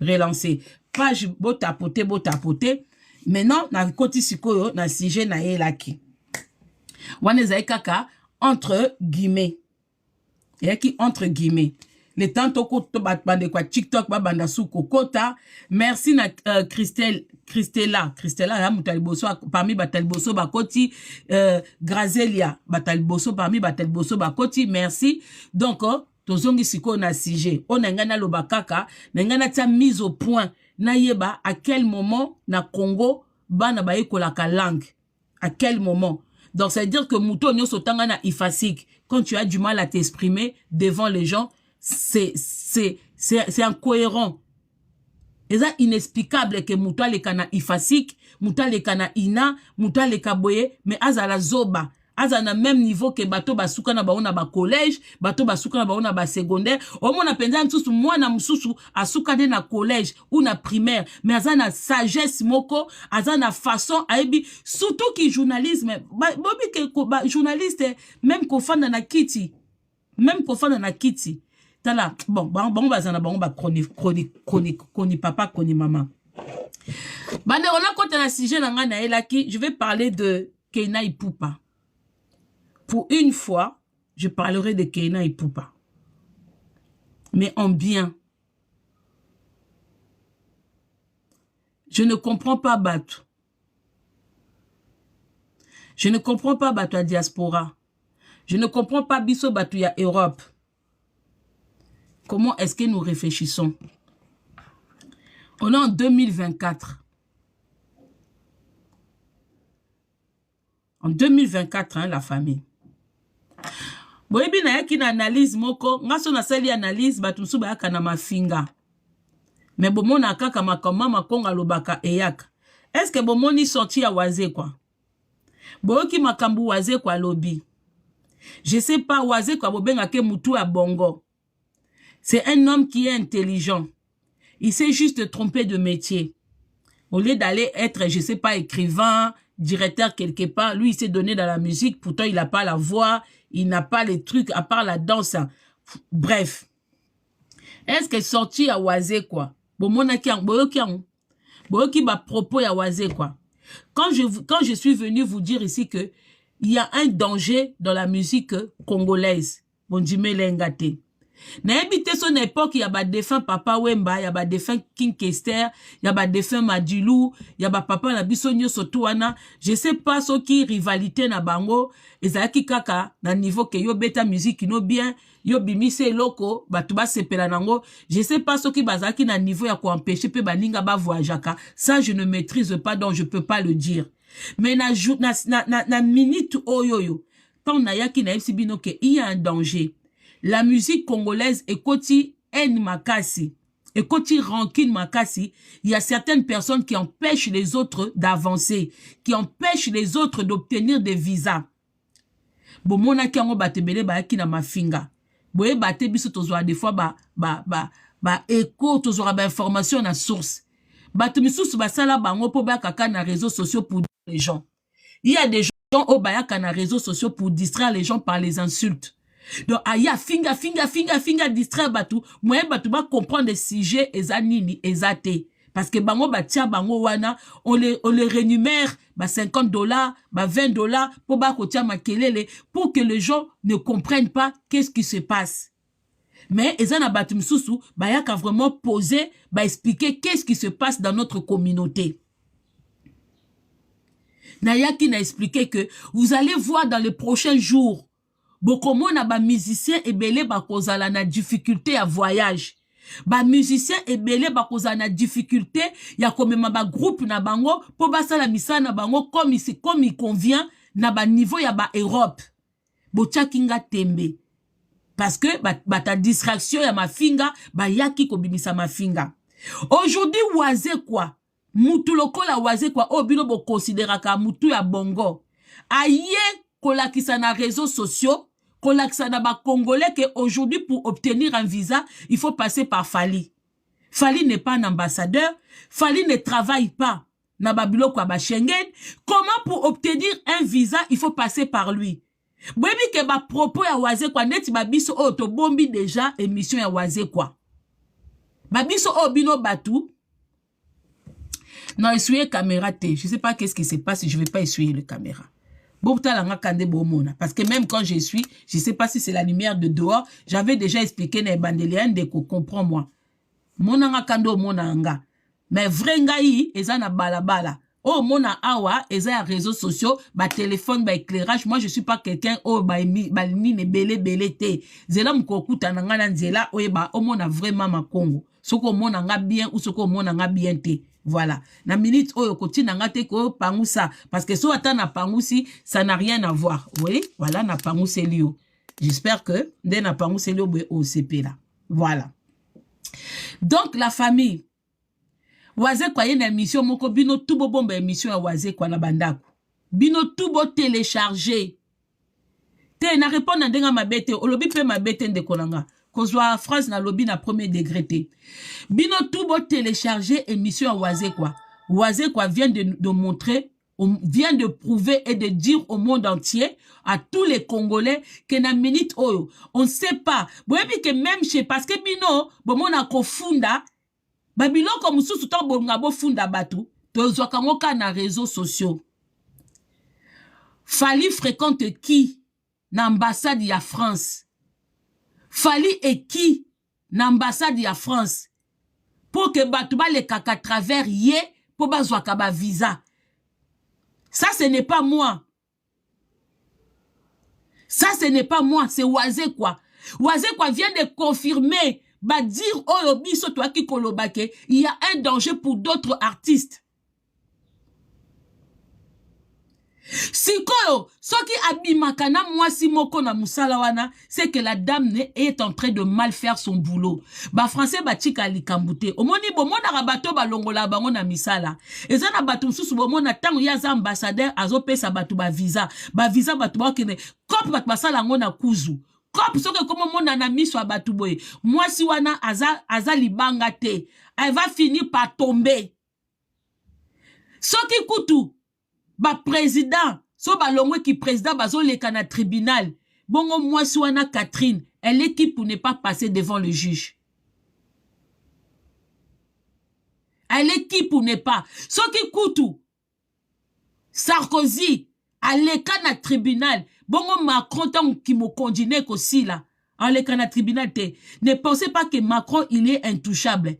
relancer. Page beau tapoter. Maintenant, na koti sikoyo na sujet na yelaki. Wane zae kaka entre guillemets. Yaki entre guillemets. Le temps toko to bande kwa TikTok ba banda sou kokota. Merci na Christella ya mutaliboso parmi bataliboso bakoti Grazelia bataliboso parmi bataliboso bakoti. Merci. Donc tozongi siko na sujet. On ngana lobakaka, ngana tia mise au point na yeba à quel moment na Congo bana ba ekolaka langue. À quel moment? Donc ça veut dire que muto nyoso tanga na ifasik. Quand tu as du mal à t'exprimer devant les gens, c'est incohérent. Et ça inexplicable que muto le kana ifasik, muto le kana ina, muto le kaboye, mais azala zoba. Azana même niveau que bato basuka na baona ba collège, bato basuka na baona ba secondaire. Au moins na penza msusu mwana msusu asuka de na collège ou na primaire, mais azana sagesse moko, azana façon aibi surtout qui journalisme, bobi ke journaliste même ko fanda na kiti. Même ko fanda na kiti. Tala bon bazana ba chronique papa koni maman. Bande on a côté na sujet na ngana elaki, je vais parler de Keina Ipupa. Pour une fois, je parlerai de Keina Ipupa. Mais en bien. Je ne comprends pas Batu. Je ne comprends pas Batu à diaspora. Je ne comprends pas Bisso Batu à Europe. Comment est-ce que nous réfléchissons? On est en 2024. En 2024, hein, la famille. Boyebi na yaki na analyse moko, ngaso na sali analyse batumsu ba yaka na mafinga. Mais bomona kaka makoma makonga lobaka eyaka. Est-ce que bomoni sorti ya waze kwa? Boyoki makambu waze kwa lobby. Je sais pas waze kwa bobenga ke mutu ya bongo. C'est un homme qui est intelligent. Il sait juste tromper de métier. Au lieu d'aller être, je sais pas, écrivain, directeur quelque part, lui il s'est donné dans la musique, pourtant il n'a pas la voix, il n'a pas les trucs à part la danse. Bref. Est-ce que sorti à Oazé quoi? Boyoki ba propos à Oazé quoi. Quand je suis venu vous dire ici que il y a un danger dans la musique congolaise. Bon Jimé Lengate. Na habité son époque, il y a ba défunt Papa Wemba, il y a ba défunt King Kester, il y a ba défunt Madilou, il y a ba papa na bisonyo sotuana. Je sais pas ce qui rivalité na bango, ezaki kaka na niveau que yo beta musique no bien, yo bimise loko, batuba sepela nango. Je sais pas ce qui bazaki na niveau ya ko empêcher pe baninga ba voyajaka. Ça je ne maîtrise pas donc je peux pas le dire. Mais na minute oyoyo, quand na yaki na ibino que il y a un danger. La musique congolaise est koti en makasi, et koti rancune makasi. Il y a certaines personnes qui empêchent les autres d'avancer, qui empêchent les autres d'obtenir des visas. Bomona ki ango batebele ba ki na mafinga. Boye bate biso tozwa des fois ba écho tozwa ba information na source. Batu misusu basala bango po ba kaka na réseaux sociaux pour les gens. Il y a des gens au bayaka na réseaux sociaux pour distraire les gens par les insultes. Donc, aya finga distraire batu, moyen batu ba comprendre des sujets ezanini ezate. Parce que bango batia bango wana, on les rémunère, ba $50, ba $20, pour ba kotia makelele, pour que les gens ne comprennent pas qu'est-ce qui se passe. Mais ezana batu msusu, ba yaka vraiment poser, ba expliquer qu'est-ce qui se passe dans notre communauté. Nayaki n'a expliqué que vous allez voir dans les prochains jours, Bokomo na ba musicien ebele ba kozala na difficulté à voyage. Ba musicien ebele ba kozala na difficulté ya komema ba groupe na bango po basala misa na bango comme il convient na ba niveau ya ba Europe. Bochakinga tembe. Parce que ta distraction ya mafinga ba yaki kobimisa mafinga. Aujourd'hui waze quoi? Mutu lokola waze quoi? Obino bo considéraka mutu ya bongo. Aye kolakisa na réseaux sociaux. Congolais que aujourd'hui pour obtenir un visa, il faut passer par Fali. Fali n'est pas un ambassadeur. Fali ne travaille pas. Nababilo kwa ba Schengen. Comment pour obtenir un visa, il faut passer par lui. Bwebi ke ba propos ya waze kwa neti ba biso oto bombi déjà émission ya waze kwa. Babiso obino batu. Non, essuyer caméra T. Je sais pas qu'est-ce qui se passe si je vais pas essuyer le caméra. Parce que même quand je suis, je sais pas si c'est la lumière de dehors, j'avais déjà expliqué les bandeliens de comprends-moi. Monanga kando monanga. Mais vrai ngai, eza na balabala. Oh, mona awa, eza ya réseaux sociaux, ba téléphone, ba éclairage. Moi, je suis pas quelqu'un, oh, ba ne belé te. Zela mkokuta nanga na nzela, oh, ba, oh, mona vraiment ma Congo. Soko mona nga bien, ou soko mona nga bien te. Voilà. Na minute, oh, koti nanga te ko pangousa. Parce que so ata na pangousi, ça n'a rien à voir. Vous voyez? Voilà, na pangousi lio. J'espère que, dès na pangousi lio, au CP là. Voilà. Donc, la famille. Waze kwa yena émission moko bino tubo bomba émission ya waze kwa na bandako. Bino tubo télécharger. Te na répondre ndenga mabete, olobi pe mabete ndekonanga. Kozwa phrase na lobi na premier degré te. Bino tubo télécharger émission ya waze kwa. Waze kwa vient de montrer, vient de prouver et de dire au monde entier, à tous les Congolais, que na minute oyo, on ne sait pas. Boyebi que même chez, parce que bino, bomona kofunda, babiloko mususu to bonga bo funda batu tozwaka ngoka na réseaux sociaux. Fali fréquente qui na ambassade ya France? Fali et qui na ambassade ya France? Pour que batu ba le kaka travers yé pour bazwaka ba visa. Ça ce n'est pas moi. Ça ce n'est pas moi, c'est Waze quoi. Waze quoi vient de confirmer. Ba dire oh biso toi qui kolobake, il y a un danger pour d'autres artistes. Sikoyo, ce qui abimakana moi si moko na musala wana, c'est que la dame est en train de mal faire son boulot. Ba français ba tika likambute. Omoni bomona rabato ba longola bango na misala. Eza na batu mususu bomona tango ya za ambassadeur azopesa batu ba visa. Ba visa batu ba kene kop batu basala ngo na kuzu. Comme ce que comme mon ami soit batouboye. Moi si wana aza libanga te, elle va finir par tomber. Ce qui coûte ba président, so ba longwe qui président bazo le kana tribunal. Bongo moi si wana Catherine, elle est qui pour ne pas passer devant le juge. Elle est qui pour ne pas. Ce qui coûte Sarkozy, elle est kana tribunal. Bongo Macron tant qui me condamne aussi là en le canal tribunal te. Ne pensez pas que Macron il est intouchable.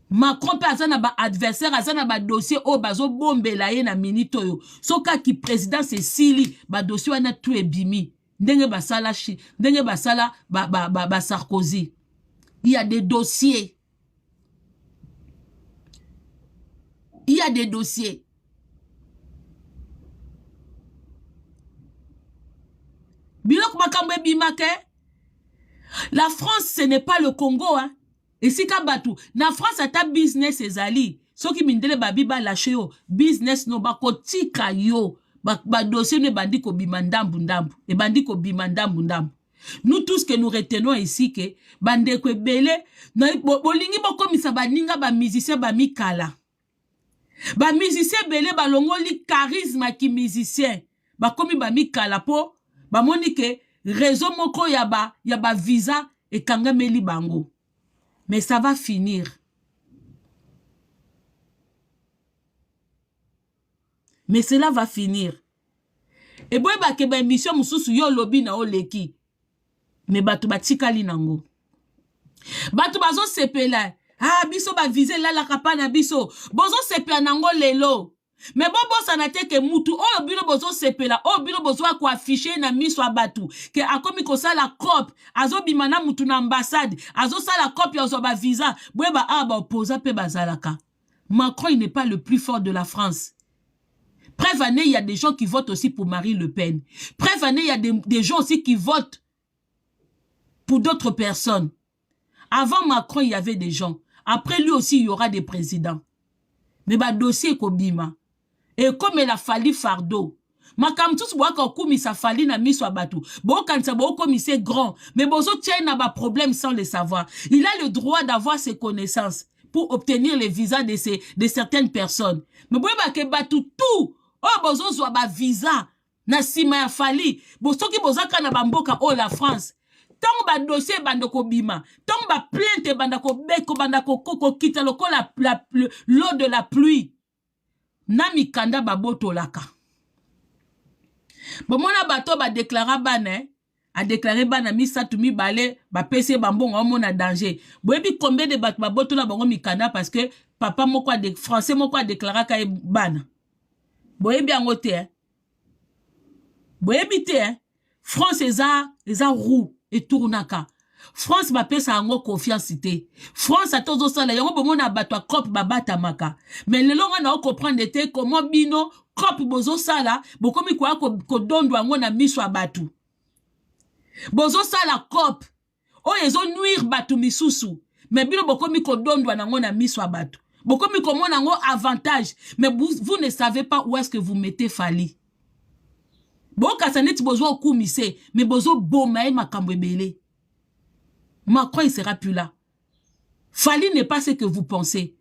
Macron peut avoir un adversaire, un dossier au bazo bombe la na minito yo. Soka qui président c'est Sili, ba dossier wana tout est bimi. Ndenge basala chi, ndenge basala ba Sarkozy. Il y a des dossiers. Il y a des dossiers. La France, ce n'est pas le Congo, hein. Et si kabatu, na France, ata business ezali. So ki mindele babi ba lâché yo, business no ba kotika yo, ba dossier ne bandi ko bimandambu ndambu, et bandi ko bimandambu ndambu. Nous tous que nous retenons ici que bande ko belé, na bolingi bokomisa baninga ba musicien ba mikala. Ba musicien belé ba longoli charisme ki musicien, ba komi ba mikala po. Ba monike réseau moko yaba visa et kangameli bango. Mais ça va finir. Mais cela va finir. Et boy ba ke ba émission mususu yo lobi na oleki. Mais batu batikali nango. Batu bazo sepela. Ah biso ba viser la kapana biso. Bozo sepela nango lelo. Mais bon ça n'a été que mutu oh bino bozo sepela oh bino bozo ko afficher na miso abatu que akomi ko sala cop azo bimana mutu na ambassade azo sala cop ya zo ba visa bweba aba opposa pe bazalaka. Macron il n'est pas le plus fort de la France. Preuve année il y a des gens qui votent aussi pour Marine Le Pen. Preuve année il y a des gens aussi qui votent pour d'autres personnes. Avant Macron il y avait des gens. Après lui aussi il y aura des présidents. Mais ba dossier kobima. Et comme il a fallu fardeau, ma kam tous bois qu'on commis ça fallu na mis soit bateau. Bon quand ça bon commis c'est grand, mais bozo tient n'a pas problème sans le savoir. Il a le droit d'avoir ses connaissances pour obtenir les visas de certaines personnes. Mais bon ba ke batou tout, oh bozo soit ba visa na sima ya fallu. Bozo ki boza kana bamboka oh la France. tant ba dossier bandoko bima, tant ba plainte bandako beko bandako koko kita loko l'eau de la pluie. Nami kanda baboto laka. Bon mona bato ba déclara bana a déclaré bana misatu mi balé ba pese bambongo omona danger. Boyebi combien de bato baboto la bango mikanda parce que papa moko de français moko a déclaré ka bana. Boyebi angote hein. Boyebi te hein. France eza roue et tournaka. France ba pesa ango confiance te. France a tozo sala yango bomona bato a cop babata maka. Mais le longa na comprendre te comment bino cop bozo sala bokomi kwa ko dondo ango na miso abatu. Bozo sala cop o ezo nuire batu misusu. Mais bino bokomi ko dondo ango na miso abatu. Bokomi ko mona ango avantage. Mais vous ne savez pas où est-ce que vous mettez Fali. Bon kasaneti bozo okumise mais bozo bomae makambo ebele. Macron il sera plus là. Fali n'est pas ce que vous pensez.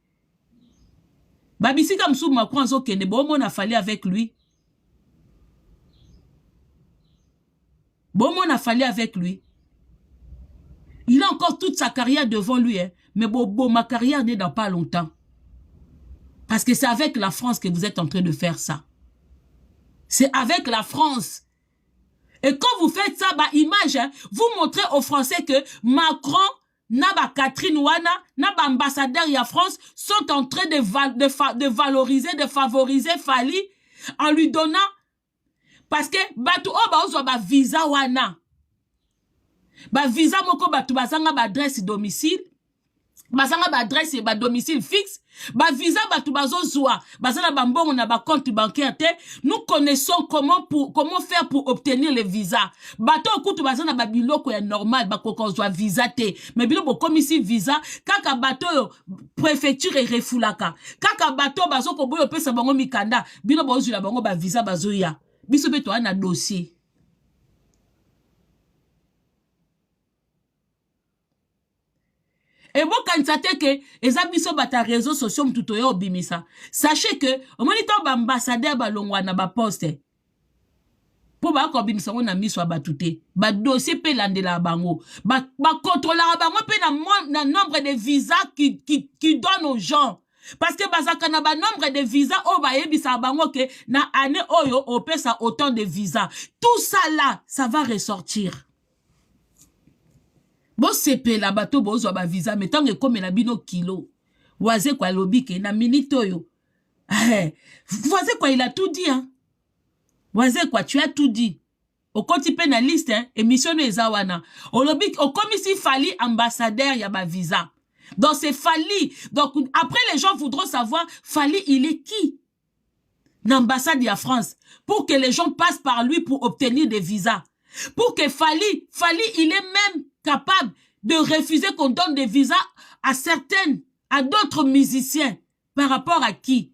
Babisi comme sous Macron zo kende bon mon a Fali avec lui. Bon mon a Fali avec lui. Il a encore toute sa carrière devant lui hein. Mais bon ma carrière n'est dans pas longtemps. Parce que c'est avec la France que vous êtes en train de faire ça. C'est avec la France. Et quand vous faites ça, bah, image, hein, vous montrez aux Français que Macron, Naba Catherine Wana, Naba ambassadeur de la France sont en train de valoriser, de favoriser Fali en lui donnant, parce que Batu Oba ba visa Wana. Ba visa moko Batu Bazanga ba adresse domicile. Bazanga ba adresse et ba domicile fixe. Ba visa batu bazozwa. Bazana bambongo na ba compte bancaire te. Nous connaissons comment faire pour obtenir les visas. Bato okutu bazana ba biloko ya normal ba kokozwa visa te. Mais biloko comme ici visa kaka bato yo préfecture et refulaka. Kaka bato bazoko boyo pesa bango mikanda. Bino bozu la bango ba visa bazoya. Biso beto ana dossier. Et bon, quand ça te que les abisso bata réseaux sociaux m'tutoyo bimisa. Sachez que au moniteur ambassadeur balongwa na ba poste. Pour ba ko bimisa on a mis sur batute. Ba dossier pe lande la bango. Ba contrôler bango pe na nombre de visas qui donnent aux gens. Parce que bazaka na ba nombre de visas o ba yebisa bango que na année oyo o pesa autant de visas. Tout ça là, ça va ressortir. Bon sepe la bateau bozo ba visa mais tant que comme la bino kilo waze kwa lobike na minute yo waze quoi il a tout dit hein waze quoi tu as tout dit au côté pénaliste hein émission ezawana au lobike au comme si Fali ambassadeur ya ba visa donc c'est Fali donc après les gens voudront savoir Fali il est qui l'ambassade de France pour que les gens passent par lui pour obtenir des visas pour que Fali il est même capable de refuser qu'on donne des visas à d'autres musiciens. Par rapport à qui?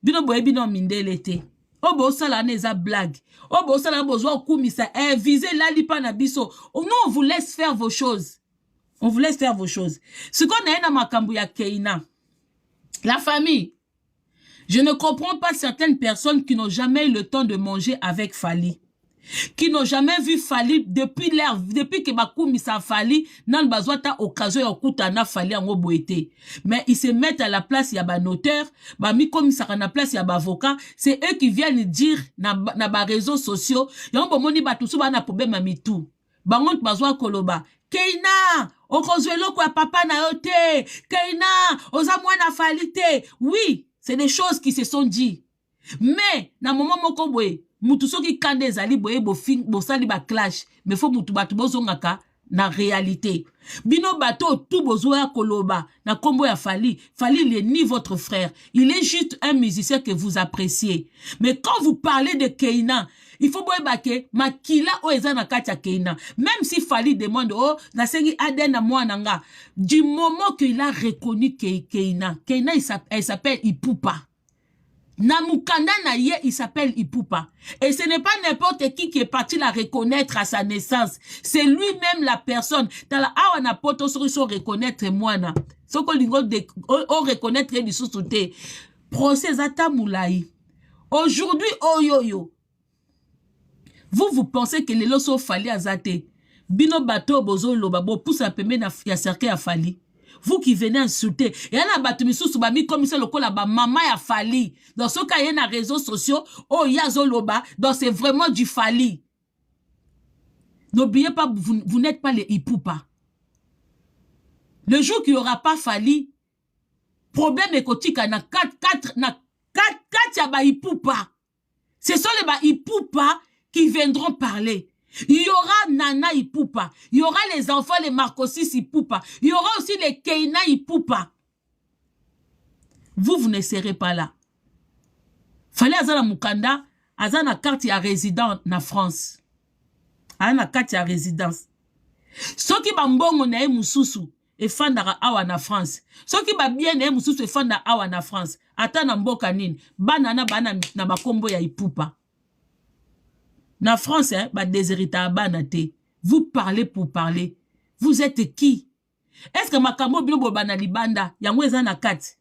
Bino boye bino mindelete. Obo sala neza blague. Obo sala bozo kumisa. Visez la lipa na biso. Nous, on vous laisse faire vos choses. On vous laisse faire vos choses. Ce qu'on a dans makambu ya Keina. La famille. Je ne comprends pas certaines personnes qui n'ont jamais eu le temps de manger avec Fali. Qui n'ont jamais vu Fali depuis que Bakoumi sa Fali, nan bazwata occasion ya kutana Fali en oboete. Mais ils se mettent à la place ya ba notaire, ba mi comme ça na place ya ba avocat, c'est eux qui viennent dire na ba réseaux sociaux, yambo moni batusu ba na problème à mitou. Bangon bazwa koloba. Keina, okozwelo kwa papa na yote. Keina, oza mwana Fali te. Oui, c'est des choses qui se sont dit. Mais na moment moko boye mutu soki kande ezali boye bo sali ba clash mais faut mutu batu bozongaka na réalité bino bato tout bozoya koloba na kombo ya Fali il est ni votre frère, il est juste un musicien que vous appréciez. Mais quand vous parlez de Keina, il faut boye bake makila o eza na kati ya Keina. Même si Fali demande oh na sengi aden na mwana nga, du moment qu'il a reconnu Keina elle s'appelle Ipupa. Namukanda na ye, il s'appelle Ipupa. Et ce n'est pas n'importe qui est parti la reconnaître à sa naissance. C'est lui-même la personne. Tala awana poto so reconnaître moana. Soko lingo de o reconnaître du sous-souté. Procès ata moulaï. Aujourd'hui, oyoyo. Vous pensez que les loso Fali azate. Bino bateau bozo loba bo poussa pembe na ya cercle ya Fali. Vous qui venez insulter, et y a un bateau sous bami comme ça le cola ba maman ya Fali. Dans ce cas, il y a des réseaux sociaux, oh yazo loba, donc c'est vraiment du Fali. N'oubliez pas, vous n'êtes pas les Ipoupa. Le jour qu'il n'y aura pas Fali, problème écotique na 4 ya ba Ipoupa. Ce sont les ba Ipoupa qui viendront parler. Il y aura Nana Ipoupa. Il y aura les enfants, les Marcosis Ipoupa. Il y aura aussi les Keina Ipoupa. Vous ne serez pas là. Fallait azana Mukanda, azana carte ya résident na France. Azana carte ya résidence. Soki ba mbongo na mususu e fandara awa na France. Soki ba bien na mususu e fanda awa na France. Ata na mboka nini, banana bana na bakombo ya Ipoupa. Na France, ba déshérita banate. Vous parlez pour parler. Vous êtes qui? Est-ce que makambo bilo bana libanda yango eza na kati?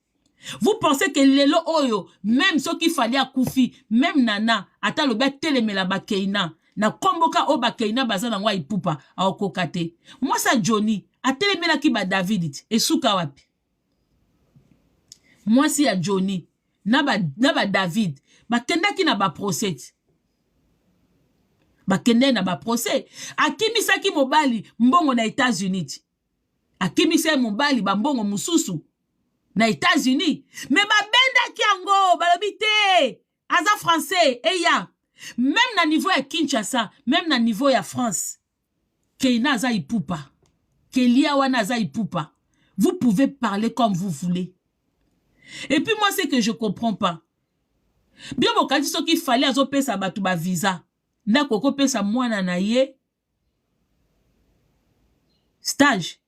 Vous pensez que lelo oyo, même ceux qui fallait à Koufi, même Nana, ata le bet telemela ba Keina, na komboka o ba Keina baza na ngwa Ipoupa a okokate. Moi ça Johnny, a telemela ki ba David et souka wapi. Moi si a Johnny, na ba David, ba kenda ki na ba procès. Bakende na ba procès. Akimisa ki mobali mbongo na États-Unis. Akimisa mobali ba mbongo mususu na États-Unis. Mais ba benda ki ango balobite aza français eya. Même na niveau ya Kinshasa, même na niveau ya France. Keina aza Ipoupa. Kelia wana aza Ipoupa. Vous pouvez parler comme vous voulez. Et puis moi c'est que je comprends pas. Bien bon quand il fallait azope sa batu ba visa. Na koko pesa mwana na ye stage.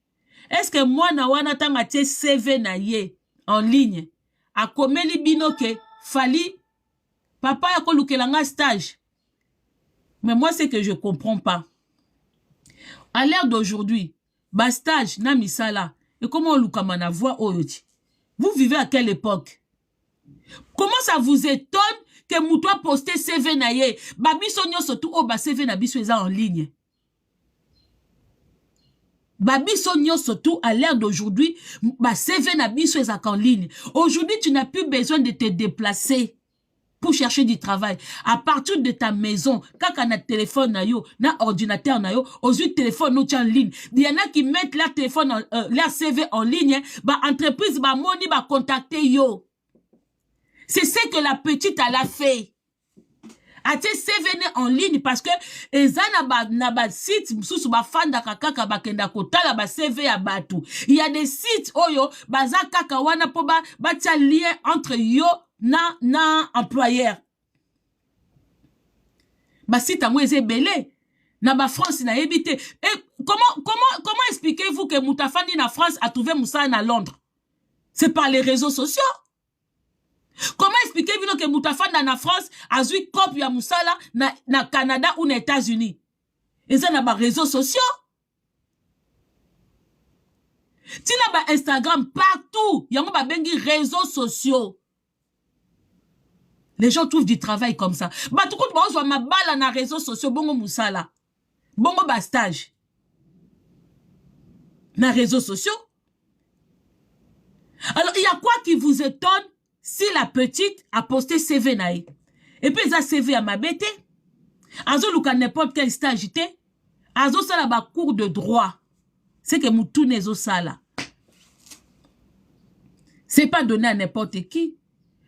Est-ce que mwana wana tanga tie CV na ye en ligne a komeli bino ke Fali papa ya kolukelanga stage? Mais moi c'est que je comprends pas. À l'ère d'aujourd'hui, ba stage na misala et comment lukama na voix oyoti. Vous vivez à quelle époque? Comment ça vous étonne que moutoua poste CV na ye, babiso nyoso tout o ba CV na biso eza en ligne. Babiso nyoso tout à l'ère d'aujourd'hui, ba CV na biso eza en ligne. Aujourd'hui, tu n'as plus besoin de te déplacer pour chercher du travail. À partir de ta maison, quand on a téléphone na yo, na ordinateur na yo, aujourd'hui téléphone no en ligne. Il y en a qui mettent leur téléphone leur CV en ligne, ba entreprise ba moni ba contacter yo. C'est ce que la petite elle a fait. A-t-elle CV en ligne parce que na ba site sous ba fanda kaka ba kenda kotala ba CV ya batu. Il y a des sites oyo baza kaka wana po ba tia lien entre yo na employeur. Ba site amwe belé na ba France na ebité. Et comment expliquez-vous que Moutafandi na France a trouvé Moussa na Londres? C'est par les réseaux sociaux. Comment expliquez-vous que Moutafanda na France a eu copie ya Moussala na Canada ou na États-Unis? Et ça na ba réseaux sociaux. Tu na ba Instagram partout. Yango ba bengi réseaux sociaux. Les gens trouvent du travail comme ça. Ba tout compte ba ozwa mabala na réseaux sociaux bongo Moussala. Bongo ba stage. Na réseaux sociaux. Alors il y a quoi qui vous étonne? Si la petite a posté CV naï, et puis elle a CV à ma bête, azo luka n'importe quel stage, azo sala ba cours de droit, c'est que moutou nezo sala. C'est pas donné à n'importe qui.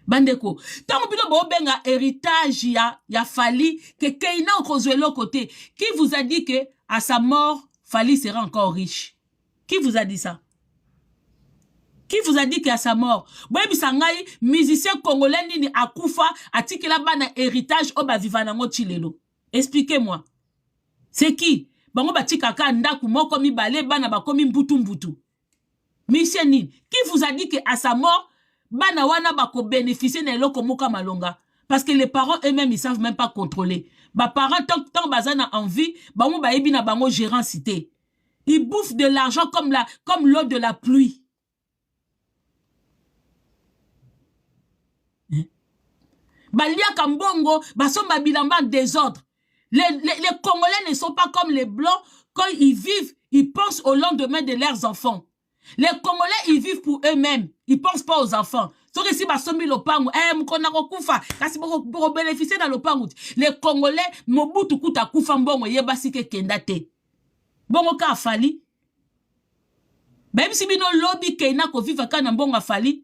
Bandeko, tant que vous benga héritage ya Fali, que Keina okozwe l'autre côté, qui vous a dit que à sa mort, Fali sera encore riche? Qui vous a dit ça? Qui vous a dit qu'à sa mort, Sangai, musicien congolais nini akufa, atikela bana héritage oba vivanango chilelo. Expliquez-moi. C'est qui? Bango batikaka ndaku moko mibale bana bakomi mbutu mbutu. Monsieur nini? Qui vous a dit qu'à sa mort, bana wana bako bénéficier na eloko moka malonga? Parce que les parents eux-mêmes ils savent même pas contrôler. Ba parents tant bazana envie, bango ba ebi na bango gérant cité. Ils bouffent de l'argent comme l'eau de la pluie. Balia Kambongo, basomba bilamba désordre. Les Congolais ne sont pas comme les Blancs quand ils vivent, ils pensent au lendemain de leurs enfants. Les Congolais, ils vivent pour eux-mêmes. Ils ne pensent pas aux enfants. Si basomi lopangu, kasi pour bénéficier dans lopangu. Les Congolais, mobutu kuta kufa mbongo yebasi ke kendate. Bongo ka afali. Même si bino lobby keina ko viva kana mbongo afali.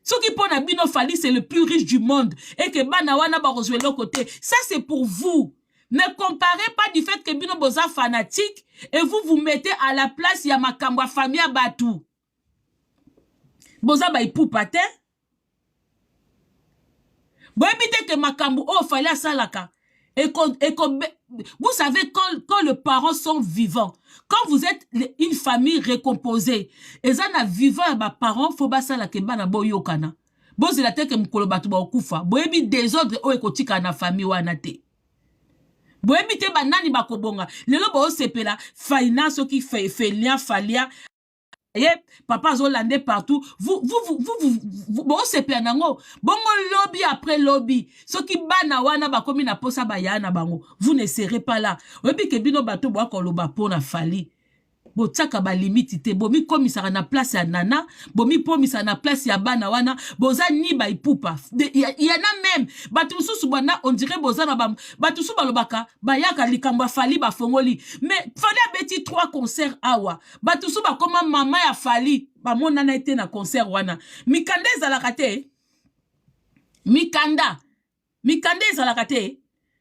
Ce qui pona bino fali, c'est le plus riche du monde. Et que bana wana ba rejoue l'autre côté. Ça, c'est pour vous. Ne comparez pas du fait que bino boza fanatique et vous mettez à la place ya makamba famille à Batou. Boza ba ipupate. Vous évitez que makambu oh fallait à salaka. Vous savez quand les parents sont vivants, quand vous êtes une famille récomposée, et ça na vivant à parents faut ba salaka bana boyo kana. Bozi la teke mkolo batu ba okufa. Bo ebi désordre o ekotika na famille wana te. Bo ebi te banani bakobonga. Lelo bo sepela finance qui fait lien falia. Papa Zolande partout. Vous sepela nango. Bongo lobby après lobby. Ce qui bana wana bakomi na posa bayana bango. Vous ne serez pas là. Webi ke bino bato bo akoloba pona fali. Bo tsaka ba limite te. Bomi komisara na place ya nana. Bomi pomisa na place ya bana wana. Boza ni ba ipupa. Y en a même. Batusu subana on dirait boza na bam. Batusu balobaka. Bayaka likamba fali ba fongoli. Mais fali abeti 3 concerts awa. Batusu ba koma mama ya fali. Ba mona na été na concert wana. Mikanda ezalaka te. Mikanda ezalaka te.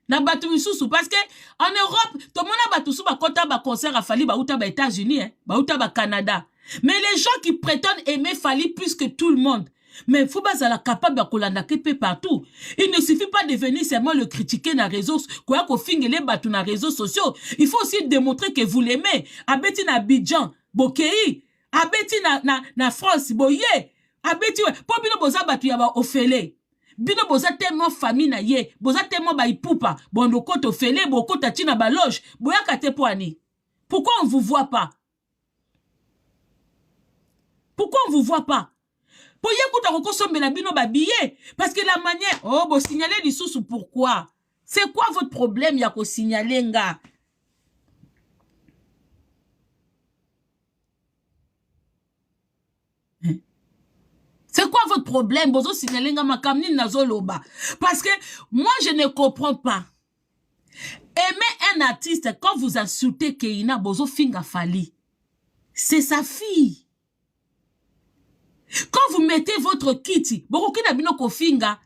Na batu misusu parce que en Europe tout le monde a batu sou ba kota ba concert à Fali ba uta ba États-Unis ba uta ba Canada. Mais les gens qui prétendent aimer Fali plus que tout le monde, mais faut pas être capable de kolanda kepe partout. Il ne suffit pas de venir seulement le critiquer dans les réseaux, quoi qu'on finge batu na réseaux sociaux. Il faut aussi démontrer que vous l'aimez. Abeti na Abidjan, Bokei, abeti na France, Boye, abeti po bino boza batu ya ba ofele. Bino boza tellement famille na ye, boza tellement ba ipupa, bondo koto fele, bokota tina ba loge, boya kate poani. Pourquoi on vous voit pas? Pourquoi on vous voit pas? Pour y écouter reconsommer la bino ba billet, parce que la manière, oh bo signaler les sous pourquoi? C'est quoi votre problème ya ko signaler nga? C'est quoi votre problème? Bozo signalenga makamni nazoloba. Parce que moi je ne comprends pas. Aimer un artiste quand vous insultez Keina Bozo Finga Fali. C'est sa fille. Quand vous mettez votre kiti, Borokina Binoko Finga,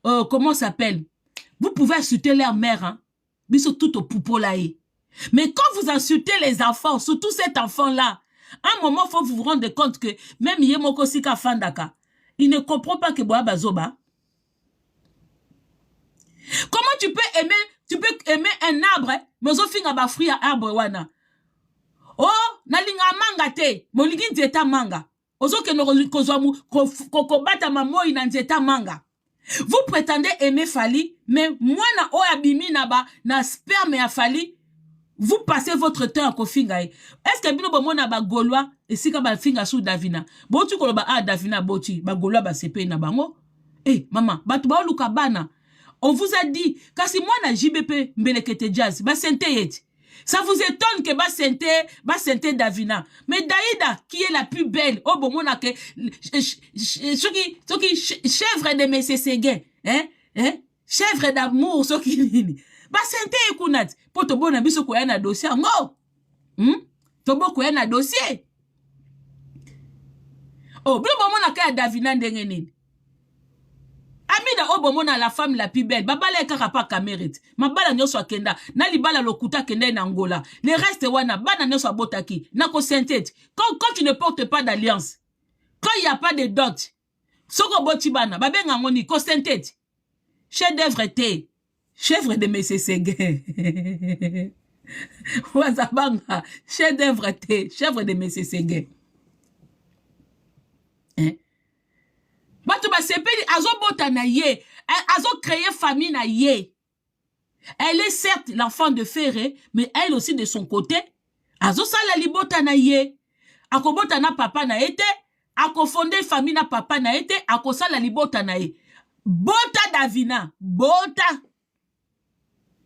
comment ça s'appelle? Vous pouvez insulter leur mère, hein? Biso tout au poupolaï. Mais quand vous insultez les enfants, surtout cet enfant-là, à un moment, il faut vous rendre compte que même Yemoko Sika Fandaka, il ne comprend pas que Boa Bazoba. Comment tu peux aimer un arbre, mais au fin de fruit à arbre wana. Oh, nalinga manga te, molingi nzeta manga. Ozo ke no kozwamu kokobata mamoi na nzeta manga. Vous prétendez aimer Fali, mais moi na o abimi na ba na sperme ya Fali. Vous passez votre temps à kofinga. Est-ce que bino bomona ba Gaulois et si ka ba finga sous Davina? Botu ko ba a Davina boti ba Gaulois ba sepe na bango. Eh maman, batu ba luka bana. On vous a dit kasi moi na JBP mbelekete jazz ba sente yeti. Ça vous étonne que ba sente Davina. Mais Daïda qui est la plus belle, oh bomona ke chèvre de Messe Séguin, chèvre d'amour ce qui ba sente ekunat po to bona biso ko yana dossier ngo to boko yana dossier oh blo bomona ka Davina ndenge nini amida o bomona la femme la plus belle babala kaka pa kamérite mabala nyoso akenda na libala lokuta kenda na Angola le reste wana bana nyoso abotaki na ko sentete quand tu ne portes pas d'alliance, quand il y a pas de dot soko boti bana babenga ngoni ko sentete chef d'œuvre te chèvre de Messe Séguin. Wazabanga, chef d'œuvre te, chèvre de Messe Séguin. Batu ba sepeli azo bota na ye, azo créer famille na ye. Elle est certes l'enfant de Ferré, mais elle aussi de son côté, azo sala li bota na ye. Ako bota na papa na ete, ako fonder famille na papa na ete, ako sala li bota na ye. Bota Davina, bota.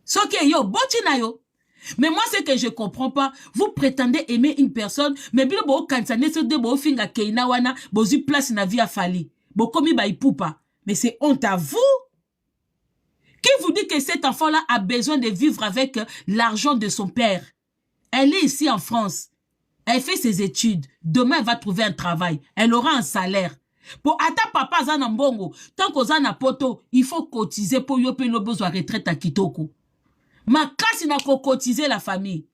Soke yo, boti na yo. Mais moi, ce que je ne comprends pas, vous prétendez aimer une personne, mais bien vous kansane se de vous finga keina wana, vous y place na vie à fali. Vous komi ba ipoupa. Mais c'est honte à vous. Qui vous dit que cet enfant-là a besoin de vivre avec l'argent de son père? Elle est ici en France. Elle fait ses études. Demain, elle va trouver un travail. Elle aura un salaire. Pour ata papa zana mbongo, tant qu'on a poto, il faut cotiser pour yoper le besoin de retraite à Kitoko. Ma classe, il n'a qu'à cotiser la famille.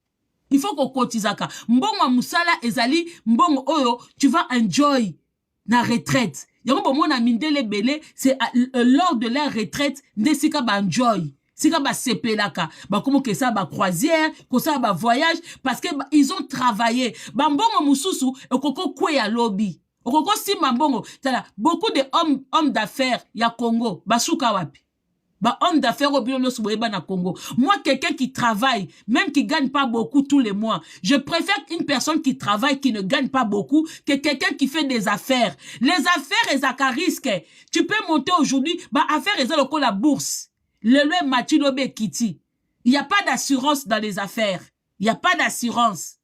Il faut qu'on cotise. Mbongo musala ezali, mbongo oyo, tu vas enjoy na retraite. Yango bon mon ami les belé, c'est lors de leur retraite, ndesika ba enjoy. Sika ba sepelaka, ba comment que ça ba croisière, que ça ba voyage parce que ils ont travaillé. Ba mbongo mususu okoko kwe ya lobby. Okoko si mbongo, tala beaucoup de hommes d'affaires ya Congo, ba suka wapi. Bah, homme d'affaires au bureau na Congo. Moi, quelqu'un qui travaille, même qui gagne pas beaucoup tous les mois, je préfère une personne qui travaille, qui ne gagne pas beaucoup, que quelqu'un qui fait des affaires. Les affaires, elles ont risque. Tu peux monter aujourd'hui, bah, affaires, elles ont la bourse. Le Matinobe Kitty. Il n'y a pas d'assurance dans les affaires. Il n'y a pas d'assurance.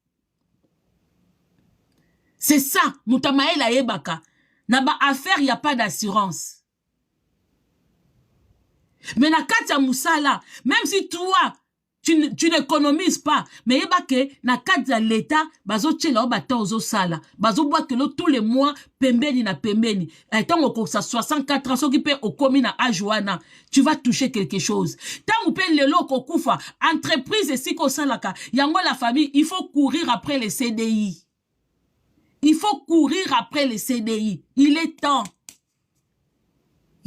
C'est ça. Moutamae la ebaka. Na ba affaire, il n'y a pas d'assurance. Mais na kati musala, même si toi, tu n'économises pas, mais yeba ke na kati ya l'État, bazo tchela o bata ozo sala, bazo boit que tous les mois, pembeni na pembeni, tant au ça 64 ans, so qui peut au komi na ajuana, tu vas toucher quelque chose. Tant ou pe lelo kokufa, entreprise et si ko salaka, yango la famille, il faut courir après les CDI. Il faut courir après les CDI. Il est temps.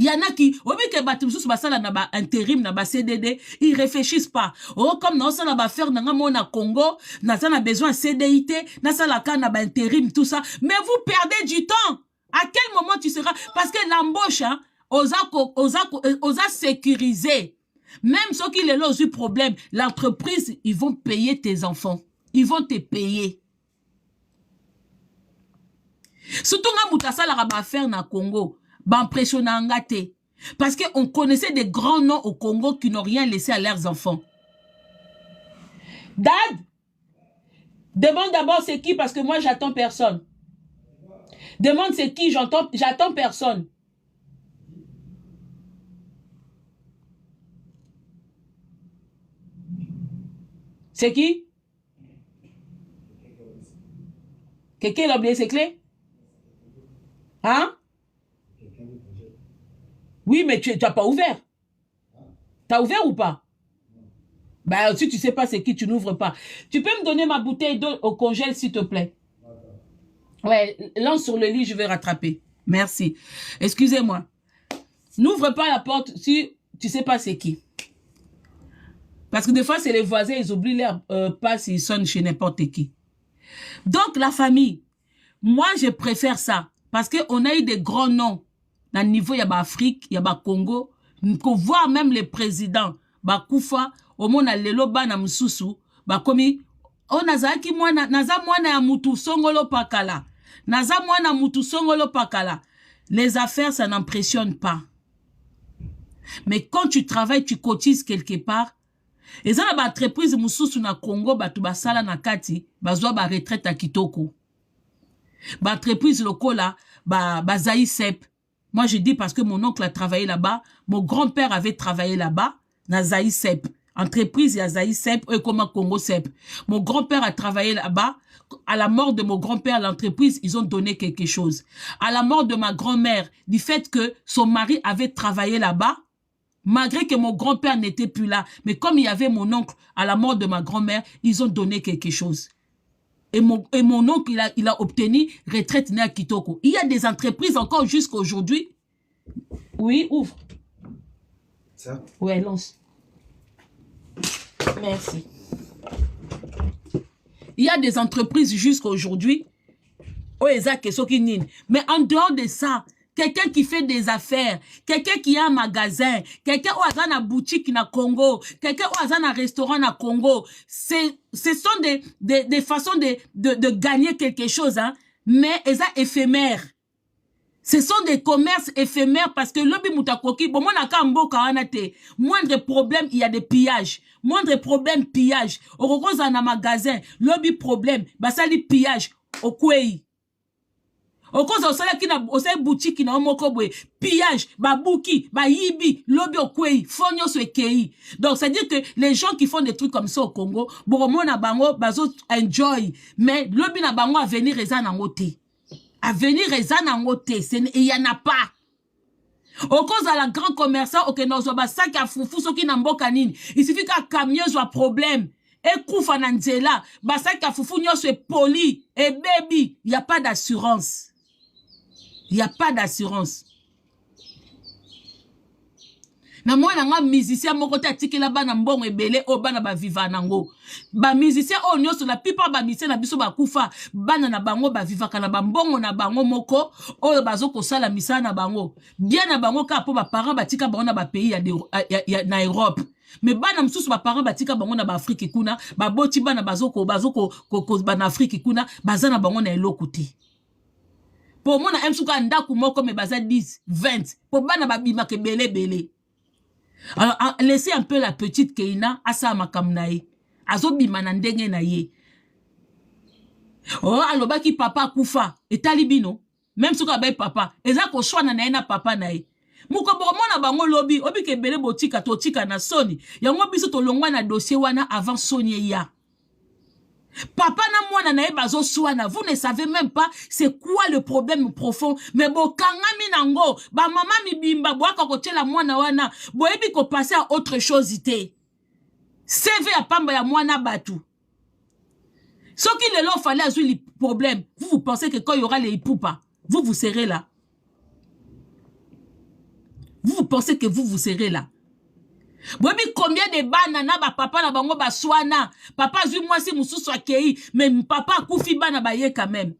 Il y en a qui, au que batumsus basala na ba intérim na ba CDD, ils réfléchissent pas. Oh, comme non, ça na ba faire na mona Congo, na ça na besoin CDIT, na ça la na ba intérim, tout ça. Mais vous perdez du temps. À quel moment tu seras, parce que l'embauche, hein, osa sécuriser. Même ceux qui les ont eu problème, l'entreprise, ils vont payer tes enfants. Ils vont te payer. Surtout nga moutassa la ba faire na Congo. Parce qu'on connaissait des grands noms au Congo qui n'ont rien laissé à leurs enfants. Dad, demande d'abord c'est qui parce que moi j'attends personne. Demande c'est qui, j'attends personne. C'est qui? Quelqu'un l'a oublié ses clés? Hein? Oui, mais tu n'as pas ouvert. Tu as ouvert ou pas? Bah, si tu ne sais pas c'est qui, tu n'ouvres pas. Tu peux me donner ma bouteille d'eau au congèle, s'il te plaît? Ouais, lance sur le lit, je vais rattraper. Merci. Excusez-moi. N'ouvre pas la porte si tu ne sais pas c'est qui. Parce que des fois, c'est les voisins, ils oublient leur passe, ils sonnent chez n'importe qui. Donc, la famille, moi, je préfère ça. Parce qu'on a eu des grands noms. Dans le niveau, il y a Afrique, il y a Congo, voir même les présidents, Koufa, au monde à l'Eloba, na Msusu, komi, oh, nazaki mwana, naza mwana ya mutu songolo pakala. Naza mwana mutu songolo pakala. Les affaires, ça n'impressionne pas. Mais quand tu travailles, tu cotises quelque part, et ça, la entreprise Msusu na Congo, tu basala na kati, bazwa ba retraite à Kitoko. Entreprise lokola, Zaï Sep. Moi, je dis parce que mon oncle a travaillé là-bas. Mon grand-père avait travaillé là-bas, na Zaï Sep. Entreprise, il y a Zaï Sep, et comme Congo Sep. Mon grand-père a travaillé là-bas. À la mort de mon grand-père, l'entreprise, ils ont donné quelque chose. À la mort de ma grand-mère, du fait que son mari avait travaillé là-bas, malgré que mon grand-père n'était plus là, mais comme il y avait mon oncle, à la mort de ma grand-mère, ils ont donné quelque chose. Et mon oncle, il a obtenu retraite à Kitoko. Il y a des entreprises encore jusqu'à aujourd'hui. Oui, ouvre. Ça? Ouais, lance. Merci. Il y a des entreprises jusqu'à aujourd'hui. Mais en dehors de ça, quelqu'un qui fait des affaires, quelqu'un qui a un magasin, quelqu'un qui a une boutique na Congo, quelqu'un qui a un restaurant na Congo, ce sont des façons de gagner quelque chose, hein, mais elles sont éphémères. Ce sont des commerces éphémères parce que lobby mutakoki, bon, mon akambo karanate, moindre problème, il y a des pillages. Moindre problème, pillage. Au recours dans un magasin, lobby problème, basali pillage, au kwei. Au cause au salaire qui n'a, au salaire boutique qui n'a pas mokobwe, pillage, babuki, yibi, lobby au kwei, fonyo se kei. Donc, ça veut dire que les gens qui font des trucs comme ça au Congo, bon, mon bango, bazo enjoy, mais lobby na bango à venir rezan en côté. À venir rezan en côté, il y en a pas. Au cause de la grand commerçant, ok, non, so sac à foufou, so qui n'a pas nini. Il suffit qu'un camion soit problème. Et koufa nanzela, sac à foufou, nyo soit poli. Et baby, il n'y a pas d'assurance. Il n'y a pas d'assurance. Na moi nga musicien moko te atiki la bana mbongo ebele o bana ba viva nango. Ba musicien o nyoso la plupart ba musicien na biso ba kufa bana na bango ba viva kana ba mbongo na bango moko o bazoko sala misana na bango. Bien na bango ka po ba parents batika bango na ba pays ya na Europe. Mais bana msusu ba parents batika bango na ba Afrique kuna ba boti bana bazoko bana Afrique kuna bazana bango na eloko te. Pour moi na msuka ndaku moko me baza 10 20 pour bana ba bima ke belé. Alors, laissez un peu la petite Keina à sa makamnae. Azo bimana ndenge na ye. Oh, alobaki papa kufa. Et talibino. Même si vous papa. Eza ko shwana na ena papa na ye. Muko mona bango lobby. Obi ke bele botika totika na Sony. Yango biso to longwa na dossier wana avant Sony ya. Papa na mwana na bazo swana, vous ne savez même pas c'est quoi le problème profond. Mais bo kangami nango, ba mama mi bimba boaka kotela mwana wana, bo ebi ko passer à autre chose ité. CV à pamba ya mwana batu. Ce qui le leur fallait azui les problèmes. Vous pensez que quand il y aura les poupas, vous serez là. Vous pensez que vous serez là. Bobi combien de banana ba papa na bango ba swana papa zui moi si mususu akei mais papa kufi bana ba ye quand même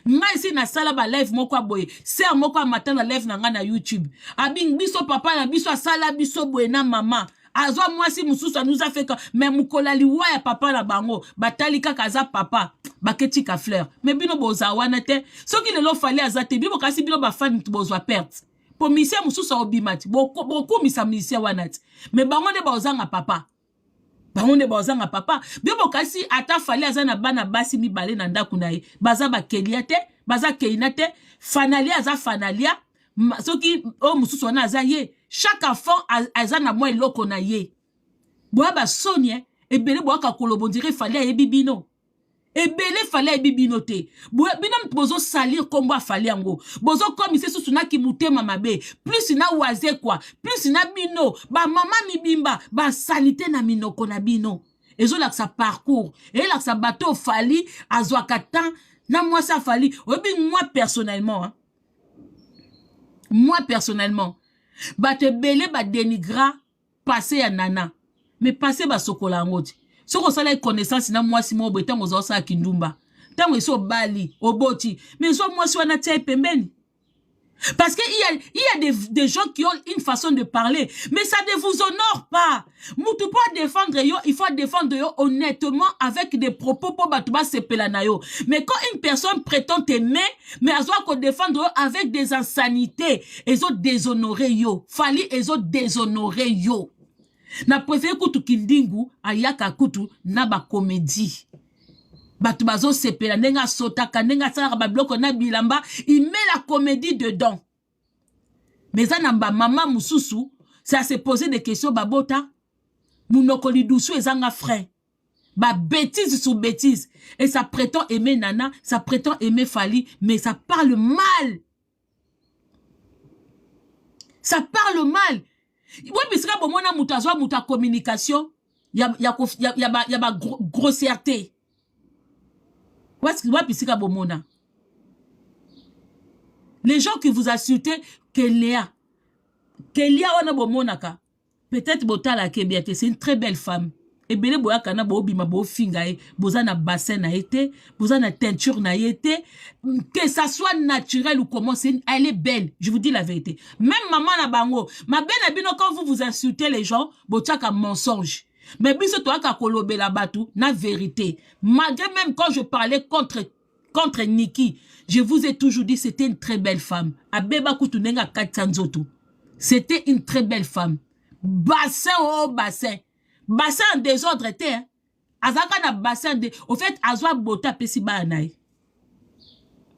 nga ici na sala ba live moko boye ser moko matin na live na nga na YouTube abing biso papa na biso sala biso boye na mama azwa moi si mususu nous a fait mais mukola liwa ya papa na bango batali kaka za papa baketi ka fleur mais bino boza wana te soki lelo fallait azate bino kasi bino ba fan bozwa perte. Pour missia mususa obimati beaucoup misa missia wanati mais bango ne bazanga papa bango ne bazanga papa bibo kasi ata fali azana bana basi mi bale na ndaku na ye baza ba keliate baza keinate fanalia aza fanalia soki o mususa na aza ye chaque enfant azana moi eloko na ye boya ba sonia ebele boya ka kolobondire fali ye bibino ebele fallait bibinote bino bozo salir kombo fallait yango bozo comme c'est sous na ki mutema mabe plus na waze quoi plus na bino ba mama mi bimba ba salite na minoko na bino ezo la sa parcours et la sa bateau fali azwakata na moi ça fali obi moi personnellement ba te belé ba dénigra passer ya nana mais passer ba sokola ngoti. Si on a connaissance, moi, si moi, betan aux osa kindumba. Tant que so bali, oboti. Mais so moi, si on a tché pembeni. Parce qu'il y a des gens qui ont une façon de parler. Mais ça ne vous honore pas. Moutou pas défendre yo, il faut défendre yo honnêtement avec des propos pour batouba sepelanayo. Mais quand une personne prétend t'aimer, mais elle doit qu'on défendre yo avec des insanités, ils ont déshonoré yo. Fali, ils ont déshonoré yo. Na préféré kutu kindingu ayaka kutu na ba comédie batu bazo sepela nenga sotaka nenga sala ba bloko na bilamba il met la comédie dedans mais ça namba maman mususu ça se poser des questions babota munoko lidusu ezanga frère ba bêtise sous bêtise et ça prétend aimer nana ça prétend aimer Fali mais ça parle mal Oui, parce que bon, mona mutazwa muta communication, y a ba grossièreté. Ouais, parce que bon mona. Les gens qui vous insultent, Kélia wana bon monaka. Peut-être botala kebiate, c'est une très belle femme. Et bele boya kana bo bima bo finga e, boza na bassin na été, boza na teinture na été, que ça soit naturel ou comment, elle est belle, je vous dis la vérité. Même maman na bango, ma belle abino quand vous insultez les gens, bochaka mensonge. Mais biso toa ka kolobe la batu, na vérité. Malgré même quand je parlais contre contre Niki. Je vous ai toujours dit, c'était une très belle femme. Abeba Koutunenga Katsanzoto. C'était une très belle femme. Bassin, oh bassin. Bassin en désordre était, hein. Azaka na bassin de... Au fait, Azwa Bota Pesi Baanaï.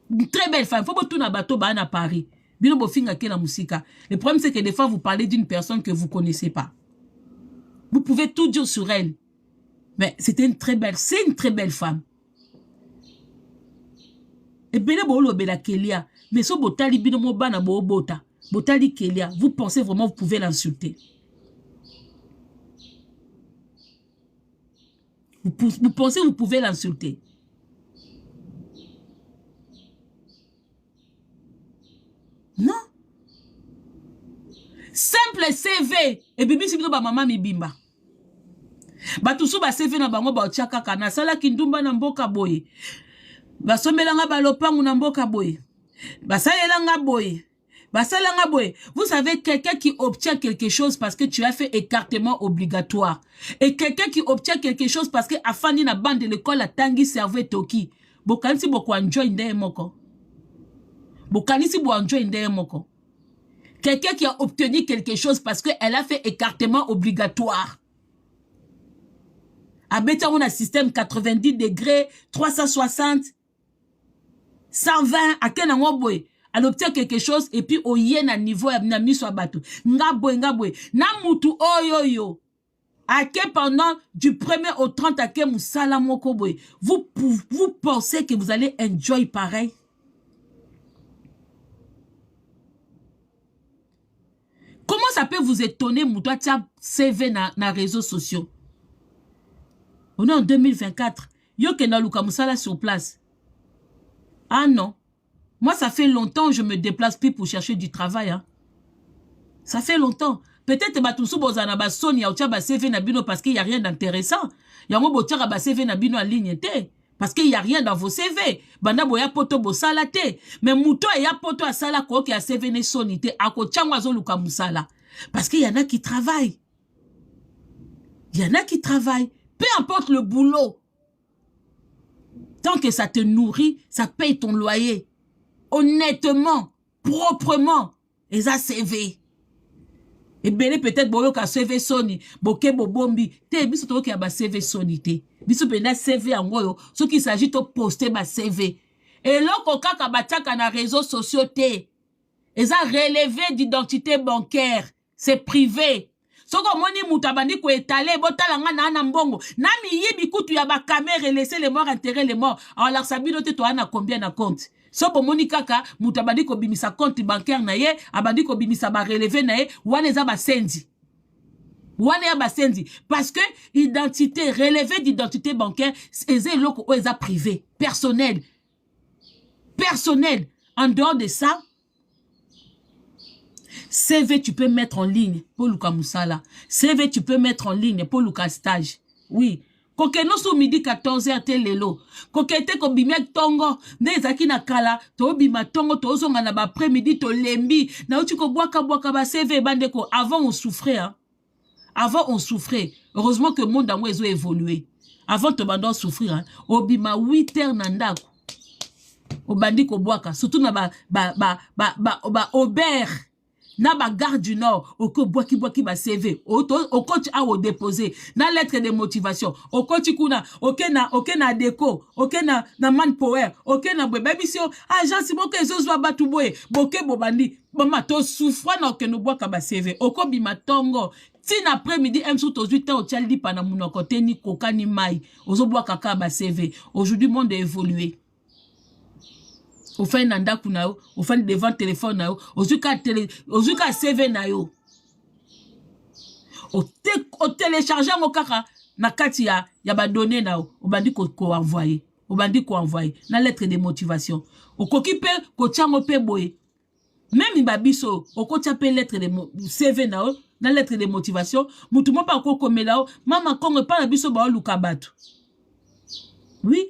Une très belle femme. Faut que tout na bateau Baana Paris. Bino Bofinga Kena Musika. Le problème, c'est que des fois, vous parlez d'une personne que vous ne connaissez pas. Vous pouvez tout dire sur elle. Mais c'était une très belle... C'est une très belle femme. Et bien, bela Kelia. Mais so Botali Bino Mobana Bota. Botali Kelia. Vous pensez vraiment vous pouvez l'insulter. Vous pensez vous pouvez l'insulter. Non. Simple CV. Et bibi si bino ba maman mi bimba. Ba tusu ba CV na bango ba otiaka kana sala kindumba na mboka boye. Ba somelanga ba lopangu na mboka boye. Ba salelanga boye. Ba salanga boye. Vous savez, quelqu'un qui obtient quelque chose parce que tu as fait écartement obligatoire. Et quelqu'un qui obtient quelque chose parce que afani na bande de l'école a tangi serve toki. Bokanisi boko enjoy ndeye moko. Bokanisi bo enjoy ndeye moko. Quelqu'un qui a obtenu quelque chose parce qu'elle a fait écartement obligatoire. Abeta on a système 90 degrés, 360, 120, à quel boy. Elle obtient quelque chose et puis au yen à niveau na miso abato. Ngaboy. Na mutu oyoyo. Ake pendant du 1er au 30 ake musala moko boy. Vous pensez que vous allez enjoy pareil? Comment ça peut vous étonner, Moutoua, tia CV na réseaux sociaux? On est en 2024. Yo ke na luka musala sur place. Ah non. Moi, ça fait longtemps que je me déplace plus pour chercher du travail. Hein. Ça fait longtemps. Peut-être que Batoussou Bozana Basoni a ba CV na bino parce qu'il n'y a rien d'intéressant. Yango Botiara ba CV na bino en ligne te. Parce qu'il n'y a rien dans vos CV. Banda boya poto bo salate. Mais mouto ya poto a sala ko ki a CV ne sonite. Ako tchangwa zo luka musala. Parce qu'il y en a qui travaillent. Il y en a qui travaillent. Peu importe le boulot. Tant que ça te nourrit, ça paye ton loyer. Honnêtement, proprement. Et ça CV. Et bien peut-être boyo ka CV soni. Boke bo bombi. Te biso to ki ba CV soni te. Biso pena CV angoyo. Ce qui s'agit de poster ba CV. Et loko kaka bataka na réseaux sociaux te. Et ça relevé d'identité bancaire. C'est privé. Soko moni mutabandi ko étalé botalanga na na mbongo. Na mi yibi kutu ya ba caméra laisser les morts enterrer les morts. Alors sabino te to ana combien na compte. Soko moni kaka mutabandi ko bimisa compte bancaire na ye, abandi ko bimisa ba relevé na ye, wane za ba sendi. Wane ya ba sendi parce que identité relevé d'identité bancaire, c'est loko o eza privé, personnel. Personnel. En dehors de ça, CV, tu peux mettre en ligne pour Luka Moussala. CV, tu peux mettre en ligne pour Luka Stage. Oui. Kokeno sou midi 14h te lelo. Kokete ko bimek tongo. Nezaki na kala. To bima tongo to zonga na ba après-midi to lembi. Na uti ko boaka ba CV bandeko. Avant on souffrait. Hein. Avant on souffrait. Heureusement que le monde a évolué. Avant te bandon souffrir. Hein. Obima 8h nandako. Obandi ko boaka. Surtout na ba Aubert. Na ba gare du Nord, oko boaki ba CV, oko tu a déposé, na lettre de motivation, oko tu kuna, ok na déco, ok na manpower, ok na baby si agence boke ezozwa batu boye, boke bobandi, mama to souffre na ke no boaka ba CV, oko bima tongo, tin après-midi m sous 8 ans au tchaldi pana munoko teni koka ni mai, ozo boaka ka ba CV. Aujourd'hui le monde a évolué. Au fait nanda kuna au fait devant téléphone na yo ozuka CV na yo o télécharger ngo kaka na kati ya ba données na yo obandi ko envoyer na lettre de motivation okoki pe ko tiango pe boye même babiso okotia pe lettre de CV na yo na lettre de motivation mutu mo pa ko komela yo mama kongo pa na biso ba luka batu. Oui.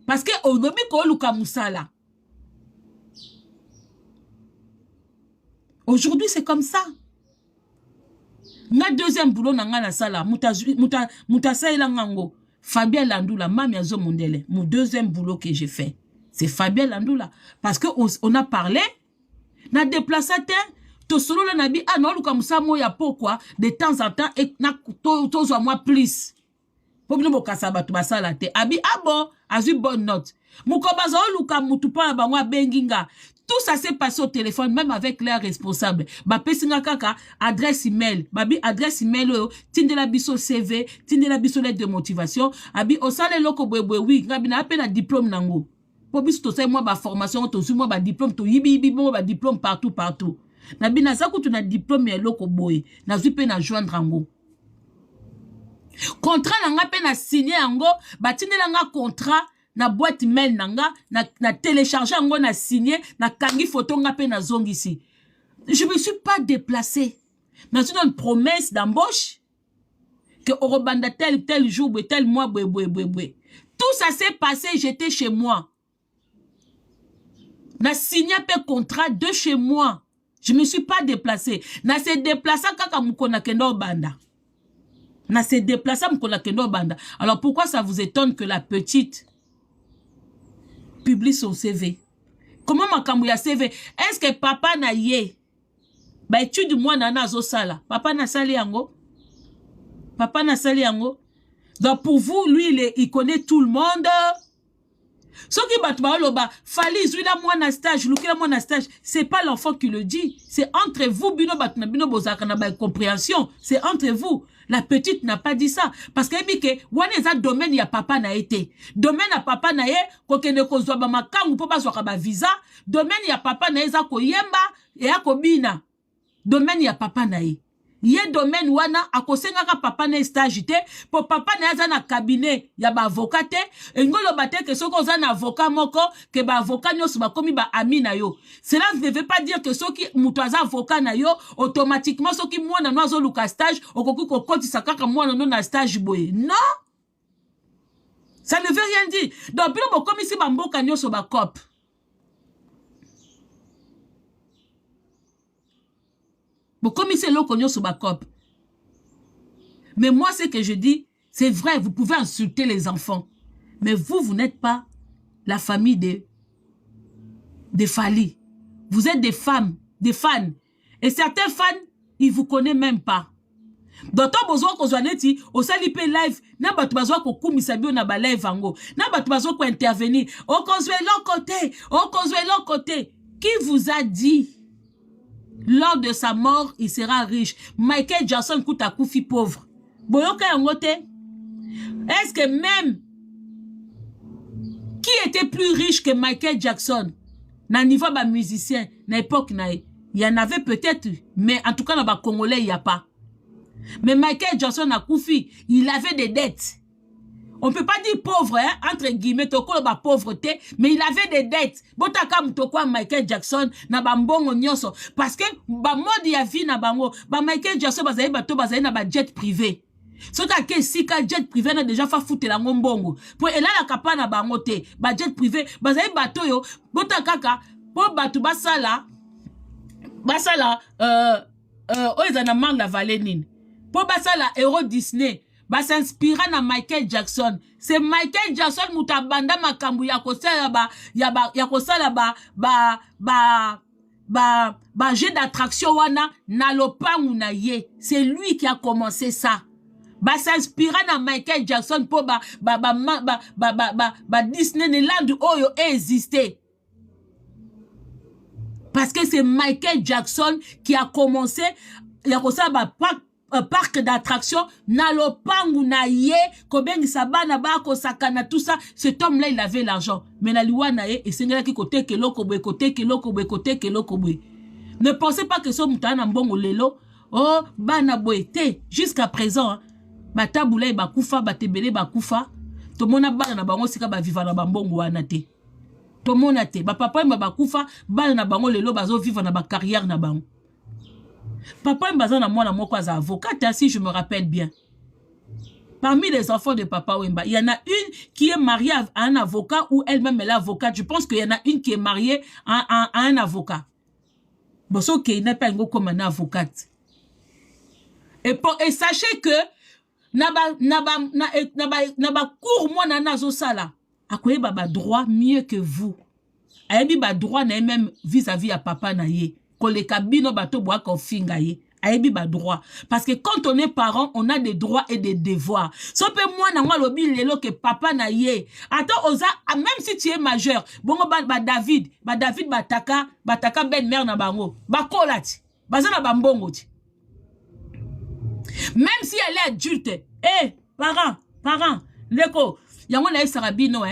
Parce que au début ko luka musala. Aujourd'hui c'est comme ça. Na deuxième boulot na nga na sala muta saela ngango. Fabien Landoula, Mamiazo Mondele, mon deuxième boulot que j'ai fait, c'est Fabien Landoula. Parce qu'on a parlé, on a déplacé, to solo la nabi, ah non, comme ça, moi, y'a pourquoi, de temps en temps, et na to moi plus. Pour que nous kasaba tu basa la te. Abi, ah bon, a eu bonne note. Moukobazo, luka mutupa, ba moi benginga. Tout ça s'est passé au téléphone, même avec les responsables. Ba pesinga kaka, adresse email. Babi, adresse email, tinde la biso CV, tinde la biso lettre de motivation. Abi, osale loko bwe oui, ngabi na appel à diplôme nango. Pour biso to say moi ba formation, to su moi ba diplôme, to yibi moi ba diplôme partout. Nabi na saku tu na diplôme ya loko boy. Na zupe na joindre ango. Contrat nanga pe na signé ango, batinde nanga contrat na boîte mail nanga, na télécharger ango na signé, na kangi photo nga pe na zongisi. Je me suis pas déplacé. Dans une promesse d'embauche que Orobanda tel jour, tel mois, tout ça s'est passé, j'étais chez moi. Na signé pe contrat de chez moi. Je me suis pas déplacé. Na se déplacé kaka mukona kendo banda. Na se déplacé mukona kendo banda. Alors pourquoi ça vous étonne que la petite publie son CV? Comment makambu ya CV? Est-ce que papa na ye? Ba étude moi nana zo sala. Papa na sali yango. Papa na sali yango. Donc pour vous, lui il connaît tout le monde. Ce qui bat loba, fali zuila moi na stage, lukila moi na stage, c'est pas l'enfant qui le dit, c'est entre vous bino batna bino bozaka na ba compréhension, c'est entre vous. La petite n'a pas dit ça parce que bike wana eza domaine ya papa na été. Domaine ya papa na ye ko kende ko zwa ba makangu po ba zwa ba visa, domaine ya papa na eza ko yemba e akobina. Domaine ya papa na ye. Ye domaine wana akosenga ka papa na stage te po papa na za na cabinet ya ba avocat te ngolo bate ke soko za na avocat moko ke ba avocat nyoso ba komi ba ami na yo. Cela ne veut pas dire que soki muto za avocat na yo automatiquement soki mwana no zo luka stage okoki ko kotisa kaka mwana no na stage boye. Non, ça ne veut rien dire. Donc bilo bo komi si ba mboka nyoso ba cop. Bon, comme c'est l'eau qu'on sur ma cop. Mais moi, ce que je dis, c'est vrai, vous pouvez insulter les enfants. Mais vous n'êtes pas la famille des Fali. Vous êtes des femmes, des fans. Et certains fans, ils ne vous connaissent même pas. D'autant besoin qu'on soit neti, au salipe live, n'a pas besoin qu'on koumi sabio na ba live ango. N'a pas besoin qu'on intervenir. Au consuelo l'autre côté. Qui vous a dit? Lors de sa mort, il sera riche. Michael Jackson coûte à Koufi pauvre. Boyoka yangote. Est-ce que même qui était plus riche que Michael Jackson na niveau ba musicien na époque na il y en avait peut-être, mais en tout cas dans ba Congolais il y a pas. Mais Michael Jackson à Koufi, il avait des dettes. On ne peut pas dire pauvre, hein, entre guillemets, toko ba pauvreté, mais il avait des dettes. Botaka mtoko Michael Jackson na bambongo nyonso parce que ba mode ya vie na bango, ba Michael Jackson bazaye bato bazaye na ba jet privé. Soka ke sika jet privé na déjà fa foutre la ngombongo. Pour ela la kapa na bango te, ba jet privé bazaye bato yo, botaka ka po bato basala oizana mang la valenine. Po basala Euro Disney. Ba s'inspira na Michael Jackson. C'est Michael Jackson muta banda makambu ya kosala ba jeu d'attraction wana na lopangu na ye. C'est lui qui a commencé ça. Ba s'inspira na Michael Jackson po ba Disneyland oyo existé. Parce que c'est Michael Jackson qui a commencé ya kosala ba parc d'attraction na lopangu na ye kobengi sabana ba ko sakana tout ça. Cet homme là il avait l'argent mais na liwa na ye et sengela ki côté que loko boy côté que loko boy. Ne pensez pas que so mutana mbongo lelo oh bana boyete jusqu'à présent hein, batabula ba kufa batebele ba kufa to mona bana na bango sika ba vivre na bambongo wana te to mona te ba papa ba kufa bana na bango lelo bazo vivre na ba carrière na bango. Papa Mbazana moi la moko as avocat si je me rappelle bien. Parmi les enfants de Papa Wemba, il y en a une qui est mariée à un avocat ou elle-même elle est avocate. Je pense qu'il y en a une qui est mariée à un avocat. Bon, ce qui n'est pas comme un avocate. Et sachez que cours moi na nazo sala akoyeba ba droit mieux que vous ayebi ba droit na même vis-à-vis à papa na ye koleka bino bato boa ko finga ye ayebi ba droit parce que quand on est parent on a des droits et des devoirs so pe moi na ngwa lobi lelo que papa na ye attends oza même si tu es majeur bongo ba David bataka ben mère na bango ba kolati baza na bambongo ti même si elle est adulte parents leko yango na esarabino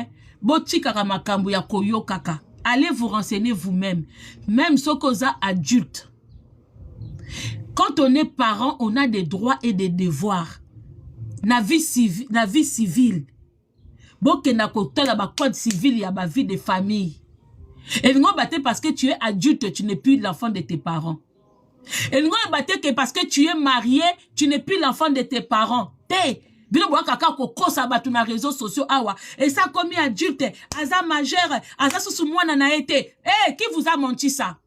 botika makambo ya koyo kaka allez vous renseigner vous-même même si vous êtes adulte quand on est parent on a des droits et des devoirs na vie civile boke na kotala ba code civil ya ba vie de famille et non baté parce que tu es adulte tu n'es plus l'enfant de tes parents. Et nous battons que parce que tu es marié, tu n'es plus l'enfant de tes parents. Bino boa kaka ko kosa batu na réseaux sociaux awa. Et ça comme adulte, aza majeur, aza sous moi na été. Qui vous a menti ça?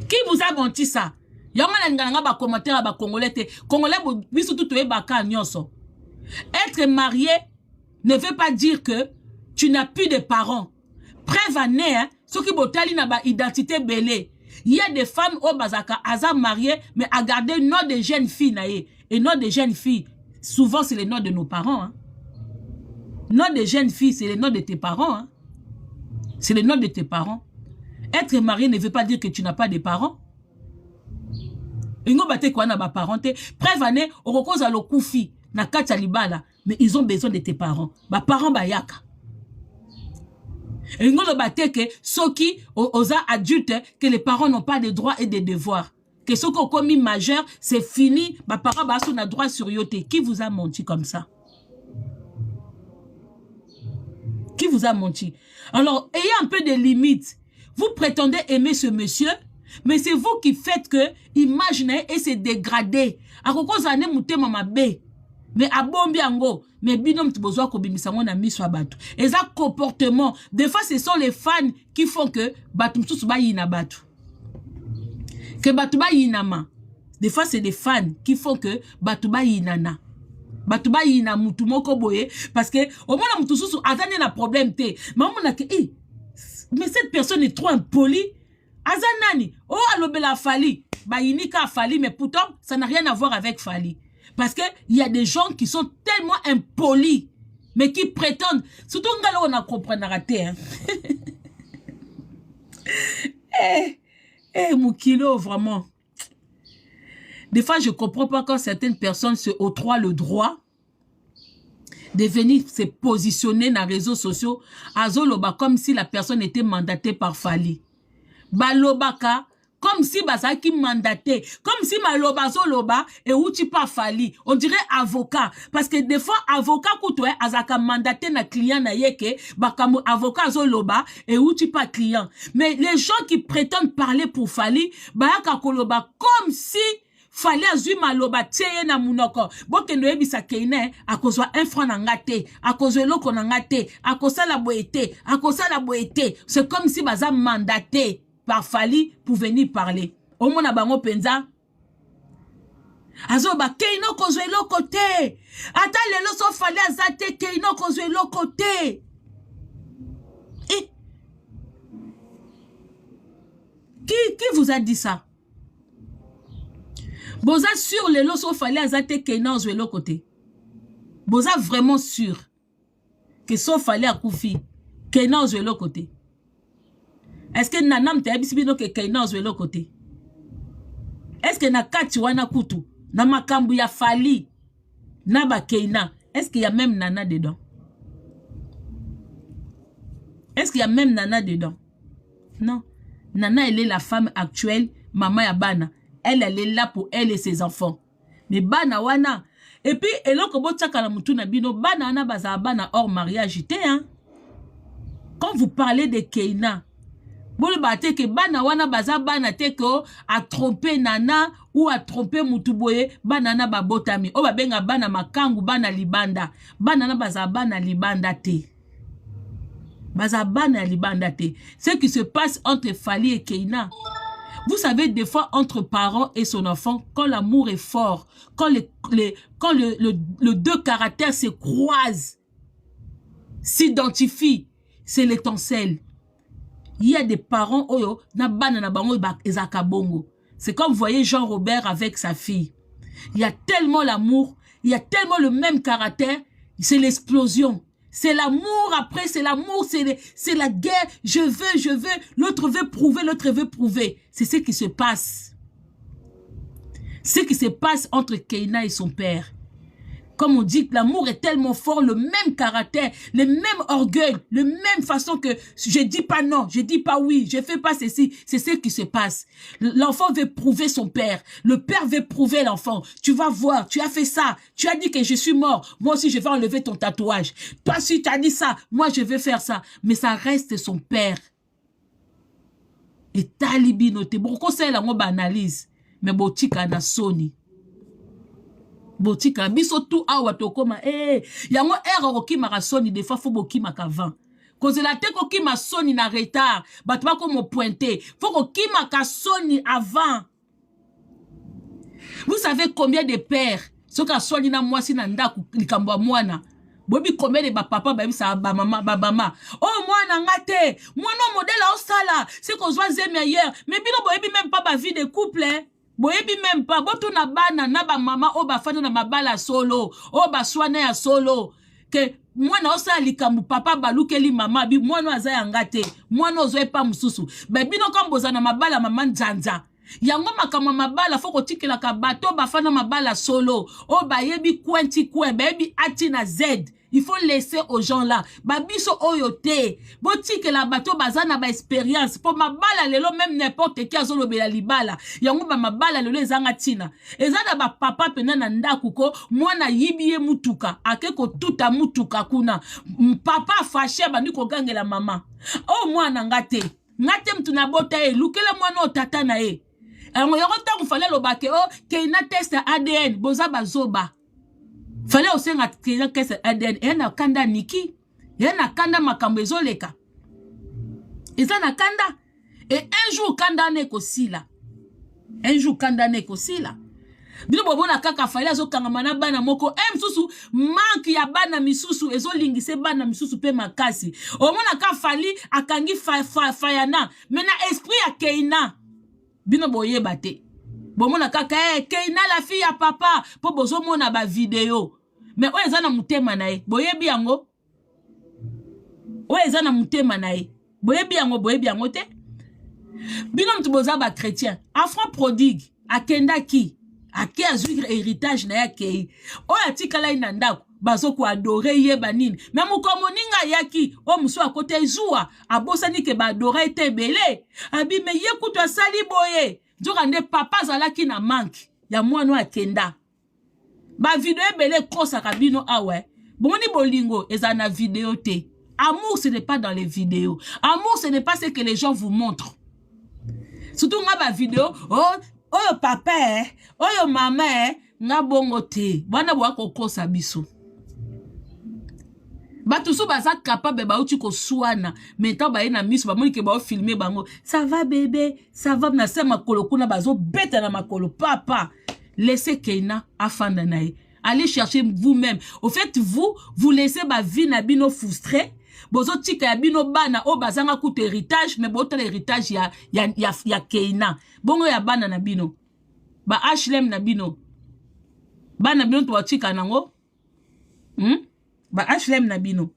Qui vous a menti ça? Yama nga ba commentaire ba congolais te. Congolais biso tout e baka nyonso. Être marié ne veut pas dire que tu n'as plus de parents. Preuve année, ceux qui botali na ba identité belé. Il y a des femmes au bazaka aza mariées mais à garder le nom de jeunes filles naé et nom de jeunes filles souvent c'est le nom de nos parents hein. Nom de jeunes filles c'est le nom de tes parents hein. C'est le nom de tes parents. Être marié ne veut pas dire que tu n'as pas de parents. Ingo bate kwa na ba parenté preuve année au rekoza lo kufi na kati libala mais ils ont besoin de tes parents. Ba parents ba yaka. Et nous le que ceux qui aux adultes que les parents n'ont pas de droits et de devoirs. Que ceux qui ont commis majeur, c'est fini. Ma parents ont un droit sur yote. Qui vous a menti comme ça? Qui vous a menti? Alors, ayez un peu de limites. Vous prétendez aimer ce monsieur, mais c'est vous qui faites que imaginez et se dégrader. À cause de mouté mama bé. Mais à Bombiango, mais binom tibozwa ko bimisango na miso abatu. Et ça comportement, des fois ce sont les fans qui font que batu msusu ba yina batu. Que batu ba yinama. Des fois c'est des fans qui font que batu ba yinana. Batu ba yina mutu moko boye parce que au moins mutu susu azanye na problème te. Mais on a que mais cette personne est trop impolie. Azanani, oh alobela Fali, ba yinika Fali mais pourtant ça n'a rien à voir avec Fali. Parce que il y a des gens qui sont tellement impolis, mais qui prétendent, surtout on a compris raté. Hein. Mon kilo, vraiment. Des fois, je ne comprends pas quand certaines personnes se octroient le droit de venir se positionner dans les réseaux sociaux à Zoloba comme si la personne était mandatée par Fali. Balobaka. Comme si Bazaki mandaté, comme si Maloba Zoloba et Outi pas Fali. On dirait avocat. Parce que des fois, avocat koutoué, azaka mandaté na client na yeke, bakamu avocat Zoloba et Outi pas client. Mais les gens qui prétendent parler pour Fali, bayaka koloba comme si Fali azui Maloba teye na munoko. Boke no ebisa keine, akozwa un franc na ngate, akozwe loko na ngate, akosa la boete. C'est comme si baza mandaté par Fali pour venir parler. Au moins na bango penza. Azoba keino kozwe lo côté. Ata lelo so Fali azate keino kozwe lo côté. Qui vous a dit ça? Boza sûr lelo so Fali azate keino kozwe lo côté. Boza vraiment sûr que so Fali akufi keino kozwe lo côté. Est-ce que nanam te abisibino ke kaina ozwe lo côté? Est-ce que na kati wana kutu na makambu ya Fali na ba keina, est-ce qu'il y a même nana dedans? Est-ce qu'il y a même nana dedans? Non. Nana elle est la femme actuelle, maman ya bana. Elle est là pour elle et ses enfants. Mais bana wana et puis eloko botaka na mutu na bino bana wana baza bana hors mariage te hein. Quand vous parlez de keina Bole bate que bana wana baza bana te ko a tromper nana ou a tromper mutuboye banana babotami o babenga bana makangu bana libanda banana baza bana libanda te baza bana libanda te. Ce qui se passe entre Fali et Keina Vous savez, des fois, entre parents et son enfant, quand l'amour est fort, quand le deux caractères se croisent, s'identifient, c'est l'étincelle. Il y a des parents, c'est comme vous voyez Jean-Robert avec sa fille. Il y a tellement l'amour, il y a tellement le même caractère, c'est l'explosion. C'est l'amour, après c'est l'amour, c'est la guerre, je veux, l'autre veut prouver. C'est ce qui se passe. Ce qui se passe entre Keina et son père. Comme on dit que l'amour est tellement fort, le même caractère, le même orgueil, la même façon que je dis pas non, je dis pas oui, je fais pas ceci, c'est ce qui se passe. L'enfant veut prouver son père, le père veut prouver l'enfant. Tu vas voir, tu as fait ça, tu as dit que je suis mort, moi aussi je vais enlever ton tatouage. Toi si tu as dit ça, moi je vais faire ça. Mais ça reste son père. Et talibino, te beaucoup c'est la analyse, mais botika na soni. Botika biso tout awa tokoma yango erreur okima soni des fois faut bokima kavant cause la te ko kima soni na retard bato ba ko mo pointer faut ko kima ka soni avant. Vous savez combien de pères soka soni na mwasi na ndaku likambo mwana bobi combien de ba papa ba bisa ba mama oh mwana ngate mwana modèle au sala c'est qu'on soit meilleur mais bino boyebi même pas ba vie de couple boyebi même pas boto na bana na ba mama o ba fana na mabala solo o ba swana ya solo ke mwana osa likambu papa balukeli mama bi mwana aza ya ngate mwana ozo pa mususu ba bino kamboza na mabala mama nzanza yango makama mabala foko tikela ka bato ba fana mabala solo o ba yebi kwenti kwe baby ati na z. Il faut laisser aux gens là. Babiso oyote. Botike la bateau bazana ba expérience. Pour ma bala lelo même n'importe qui azolo bela libala. Yango ba mabala lelo ezanga tina. Ezana ba papa pena na ndakuko. Mwana yibiye mutuka. Akeko tuta mutuka kuna. Papa fâché bandi ko gangela mama. Oh mwana ngate. Ngate mtu na bota lukela mwana otata na e. Yango yonta fallait lo bake oh Keina test ADN boza bazoba. Fallait aussi Keina test ADN yana kanda niki. Yana kanda makambo ezoleka. Ezana kanda. Et un jour kanda neko sila. Un jour kanda neko sila. Bino bobona kaka fallait azo kangamana bana moko msusu manque ya bana misusu ezolingise bana misusu pe makasi. Omona ka fali akangi fayana. Mena esprit ya Keina. Bino boye bate. Bomona kaka Keina la fille ya papa po bozo mona ba vidéo. Mais oyo ezana mutema na ye. Boyebi yango. Oyo ezana mutema na ye. Boyebi yango te. Bino mtu boza ba chrétien. Enfant prodigue akenda ki ake azwir héritage na ya kei. Oyo atikala ina ndako bazo ko adorer ye banini. Mais mukomo ninga yaki o muso akote zuwa abosani ke ba adorer te belé. Abi me ye kutu asali boye. Jokande papa zalaki na manque ya mwana akenda. Ba vidéo belé kosa kabino awe. Boni bolingo ezana vidéo te. Amour ce n'est pas dans les vidéos. Amour ce n'est pas ce que les gens vous montrent. Surtout nga ba vidéo oh papa oh maman nga bongo te. Bana bwa ko kosa biso. Batusu baza capable ba uti ko suana maintenant ba na miso ba moni ke ba filmer bango ça va bébé ça va na sema makolo kuna bazo beta na makolo papa laissez Keina afanda nae allez chercher vous-même au fait vous laissez ba vie na bino frustré bozo tika ya bino bana o bazanga ku héritage mais bota l'héritage ya Keina bongo ya bana na bino ba HLM na bino bana bino to tika nango ba HLM na bino.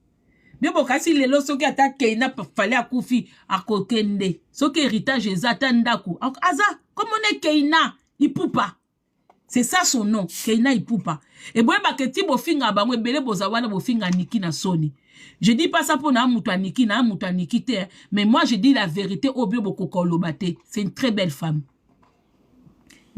Bibo kasi lelo soki ata Keina fallait akufi akokende. Soki héritage ezata ndaku. Aza, comme on est Keina, Ipupa. C'est ça son nom, Keina Ipupa. Et bon baketi bo finga ba mwe bele bozawana bo finga niki na soni. Je dis pas ça pour na muta niki te, mais moi je dis la vérité au bio boko kolobate. C'est une très belle femme.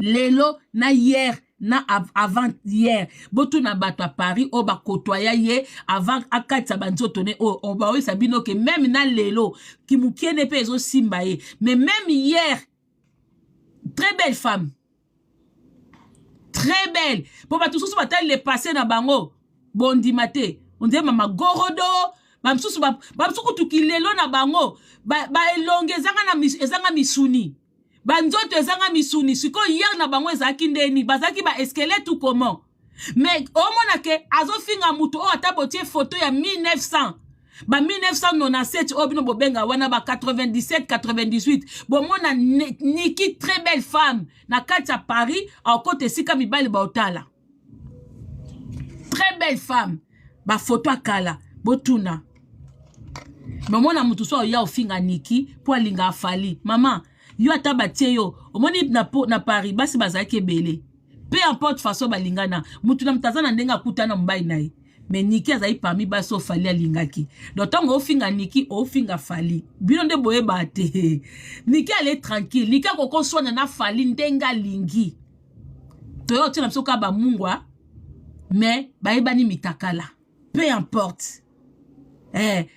Lelo na hier na avant hier botu na bato à Paris o ba kotoya ye avant akatsa banzoto ne o ba o sabino que même na lelo ki mukiene pe ezo simba ye mais même hier très belle femme très belle pour ba tout sous batal les passer na bango bondi maté on dit mama gorodo ba msusu ba msuku tukilelo na bango ba elonge ezanga misuni banzoto ezanga misuni siko hier na bango ezaki ndeni bazaki ba esquelette tout comment mais omona ke azofinga mutu o atabotie photo ya 1900 ba 1997 obino bobenga wana ba 97 98 bomona Niki très belle femme na kati ya Paris a côté sika mibali ba otala très belle femme ba photo akala botuna bomona mutu so ya ofinga Niki po alinga afali mama yo atabatie yo omoni na Paris basi bazaki ebele peu importe façon balingana mutu na mtazana ndenga kutana mbai naye mais Niki azai parmi baso fali alingaki donc tango ofinga Niki ofinga fali bino nde boye bate Niki ale tranquille Niki akoko sonya na fali ndenga lingi toyo tina msoka ba mungwa mais baebani mitakala peu importe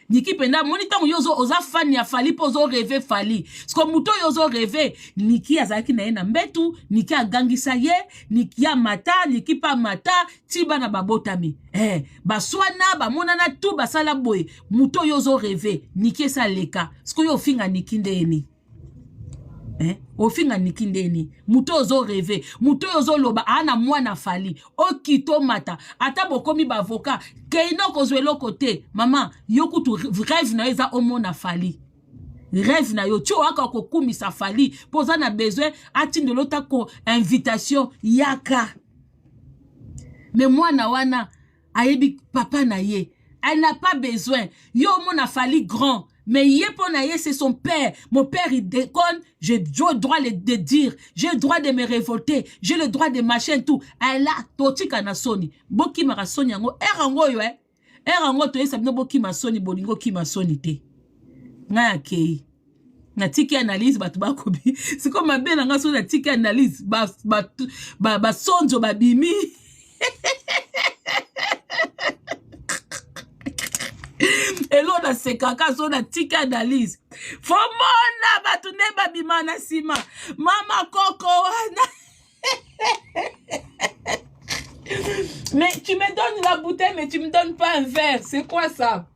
Niki penda moni tango yozo oza fan ya fali pozo rêver fali sko muto yozo rêver Niki azaki na ena mbetu Niki agangisa ye Niki ya mata Niki pa mata tiba na babotami baswana bamonana tout basala boye muto yozo rêver Niki esa leka sko yo finga Niki ndeni ofinga Niki ndeni muto ozo rêver muto ozo loba ana mwana fali okito mata ata bokomi ba avocat keino kozwelo côté mama yokutu rêve na eza omona fali rêve na yo tu waka kokumisa fali poza na besoin atindelo ta ko invitation yaka mais mwana wana ayebi papa na ye elle n'a pas besoin yo mona fali grand mais Yeponaye, c'est son père. Mon père, il déconne. J'ai le droit de dire. J'ai le droit de me révolter. J'ai le droit de machin tout. Elle a toti kana soni. Boki mara soni yango. Erango yo Erango to yesa bino boki masoni bolingo ki masoni te. Nga kei. Na tiki analyse batu bakobi. C'est comme ma belle nga so na tiki analyse ba sonjo ba bimi. Et l'on a ses caca, son a tika analyse. Fomona, batune babimana sima. Mama Coco. Mais tu me donnes la bouteille, mais tu me donnes pas un verre. C'est quoi ça?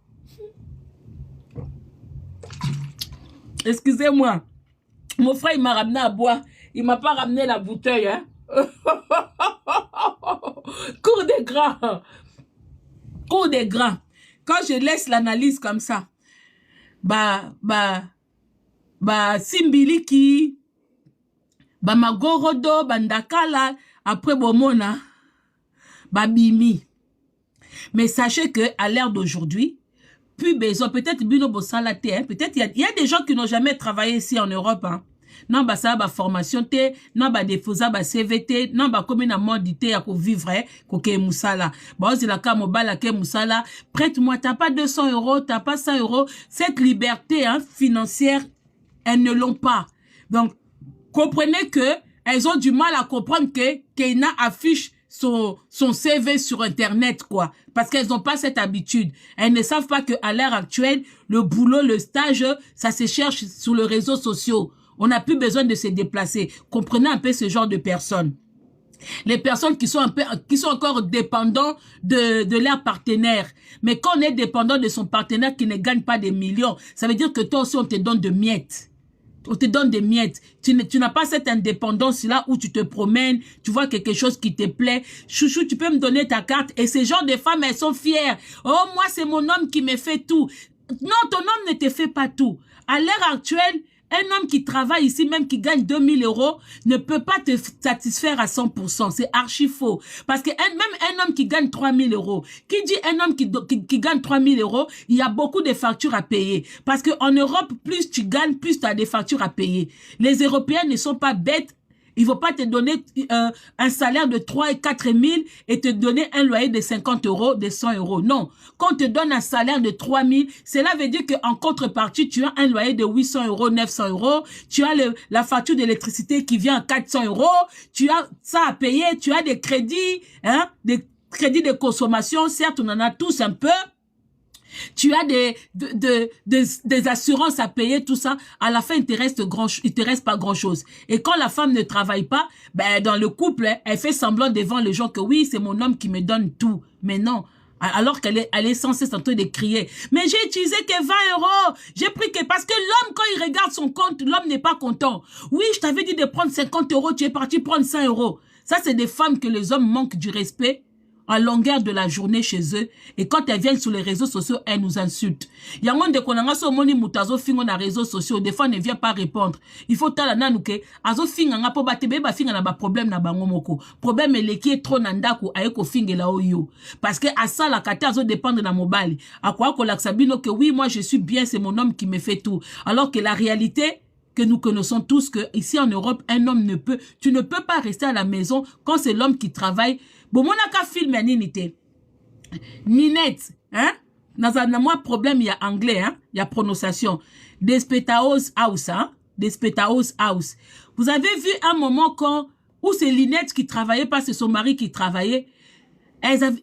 Excusez-moi. Mon frère, il m'a ramené à boire. Il m'a pas ramené la bouteille, hein. Cours des grands. Cours des grands. Quand je laisse l'analyse comme ça, simbiliki, magorodo, bandakala, après bomona, bimi. Mais sachez que à l'ère d'aujourd'hui, plus besoin, peut-être bino bosalate, hein, peut-être il y a des gens qui n'ont jamais travaillé ici en Europe, hein. Non, bah ça, bah formation te, non, bah déposa, bah CVT, non, bah comme une mordité à pour vivre, koke moussala. Bah, on dit la cam mobile, ke moussala. Prête-moi, t'as pas 200 €, t'as pas 100 €. Cette liberté, hein, financière, elles ne l'ont pas. Donc, comprenez que elles ont du mal à comprendre que Keina affiche son CV sur Internet, quoi. Parce qu'elles n'ont pas cette habitude. Elles ne savent pas qu'à l'heure actuelle, le boulot, le stage, ça se cherche sur les réseaux sociaux. On n'a plus besoin de se déplacer. Comprenez un peu ce genre de personnes. Les personnes qui sont encore dépendants de leur partenaire. Mais quand on est dépendant de son partenaire qui ne gagne pas des millions, ça veut dire que toi aussi on te donne de miettes. On te donne des miettes. Tu n'as pas cette indépendance-là où tu te promènes, tu vois quelque chose qui te plaît. Chouchou, tu peux me donner ta carte. Et ces genres de femmes, elles sont fières. Oh, moi, c'est mon homme qui me fait tout. Non, ton homme ne te fait pas tout. À l'heure actuelle, un homme qui travaille ici, même qui gagne 2000 €, ne peut pas te satisfaire à 100%. C'est archi faux. Parce que même un homme qui gagne 3000 €, qui dit un homme qui gagne 3000 €, il y a beaucoup de factures à payer. Parce qu'en Europe, plus tu gagnes, plus tu as des factures à payer. Les Européens ne sont pas bêtes. Il ne faut pas te donner un salaire de 3 et 4 000 et te donner un loyer de 50 €, de 100 €. Non. Quand on te donne un salaire de 3 000, cela veut dire qu'en contrepartie, tu as un loyer de 800 €, 900 €. Tu as la facture d'électricité qui vient à 400 €. Tu as ça à payer. Tu as des crédits, hein, des crédits de consommation. Certes, on en a tous un peu. Tu as des assurances à payer, tout ça. À la fin, il te reste pas grand chose. Et quand la femme ne travaille pas, ben, dans le couple, elle fait semblant devant les gens que oui, c'est mon homme qui me donne tout. Mais non. Alors qu'elle est censée en train de crier. Mais j'ai utilisé que 20 €. J'ai pris que... Parce que l'homme, quand il regarde son compte, l'homme n'est pas content. Oui, je t'avais dit de prendre 50 €, tu es parti prendre 100 €. Ça, c'est des femmes que les hommes manquent du respect à longueur de la journée chez eux. Et quand elles viennent sur les réseaux sociaux, elles nous insultent. Il y a un monde de konanga so moni mutazo fingo na réseaux sociaux. Des fois, ne vient pas répondre. Il faut tala nanuke. Azo finga nga po batebe ba finga na ba problème na bango moko. Problème eleki est trop nandako ayeko finge la oyo. Parce que à ça la kate azo dépendre na mobali. À quoi ko laksabino que oui, moi je suis bien, c'est mon homme qui me fait tout. Alors que la réalité que nous connaissons tous, que ici en Europe, un homme ne peut, tu ne peux pas rester à la maison quand c'est l'homme qui travaille. Bon, mon aka film ninité. Ninette, hein? Dans un moi problème, il y a anglais, hein? Il y a prononciation. Despetaos house, hein? Despetaos house. Vous avez vu un moment quand, où c'est Linette qui travaillait, pas c'est son mari qui travaillait.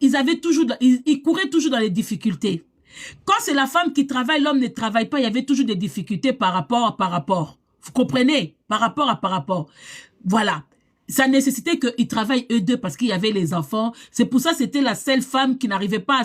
Ils avaient toujours, ils couraient toujours dans les difficultés. Quand c'est la femme qui travaille, l'homme ne travaille pas, il y avait toujours des difficultés par rapport. Vous comprenez? Par rapport. Voilà. Ça nécessitait qu'ils travaillent eux deux parce qu'il y avait les enfants. C'est pour ça que c'était la seule femme qui n'arrivait pas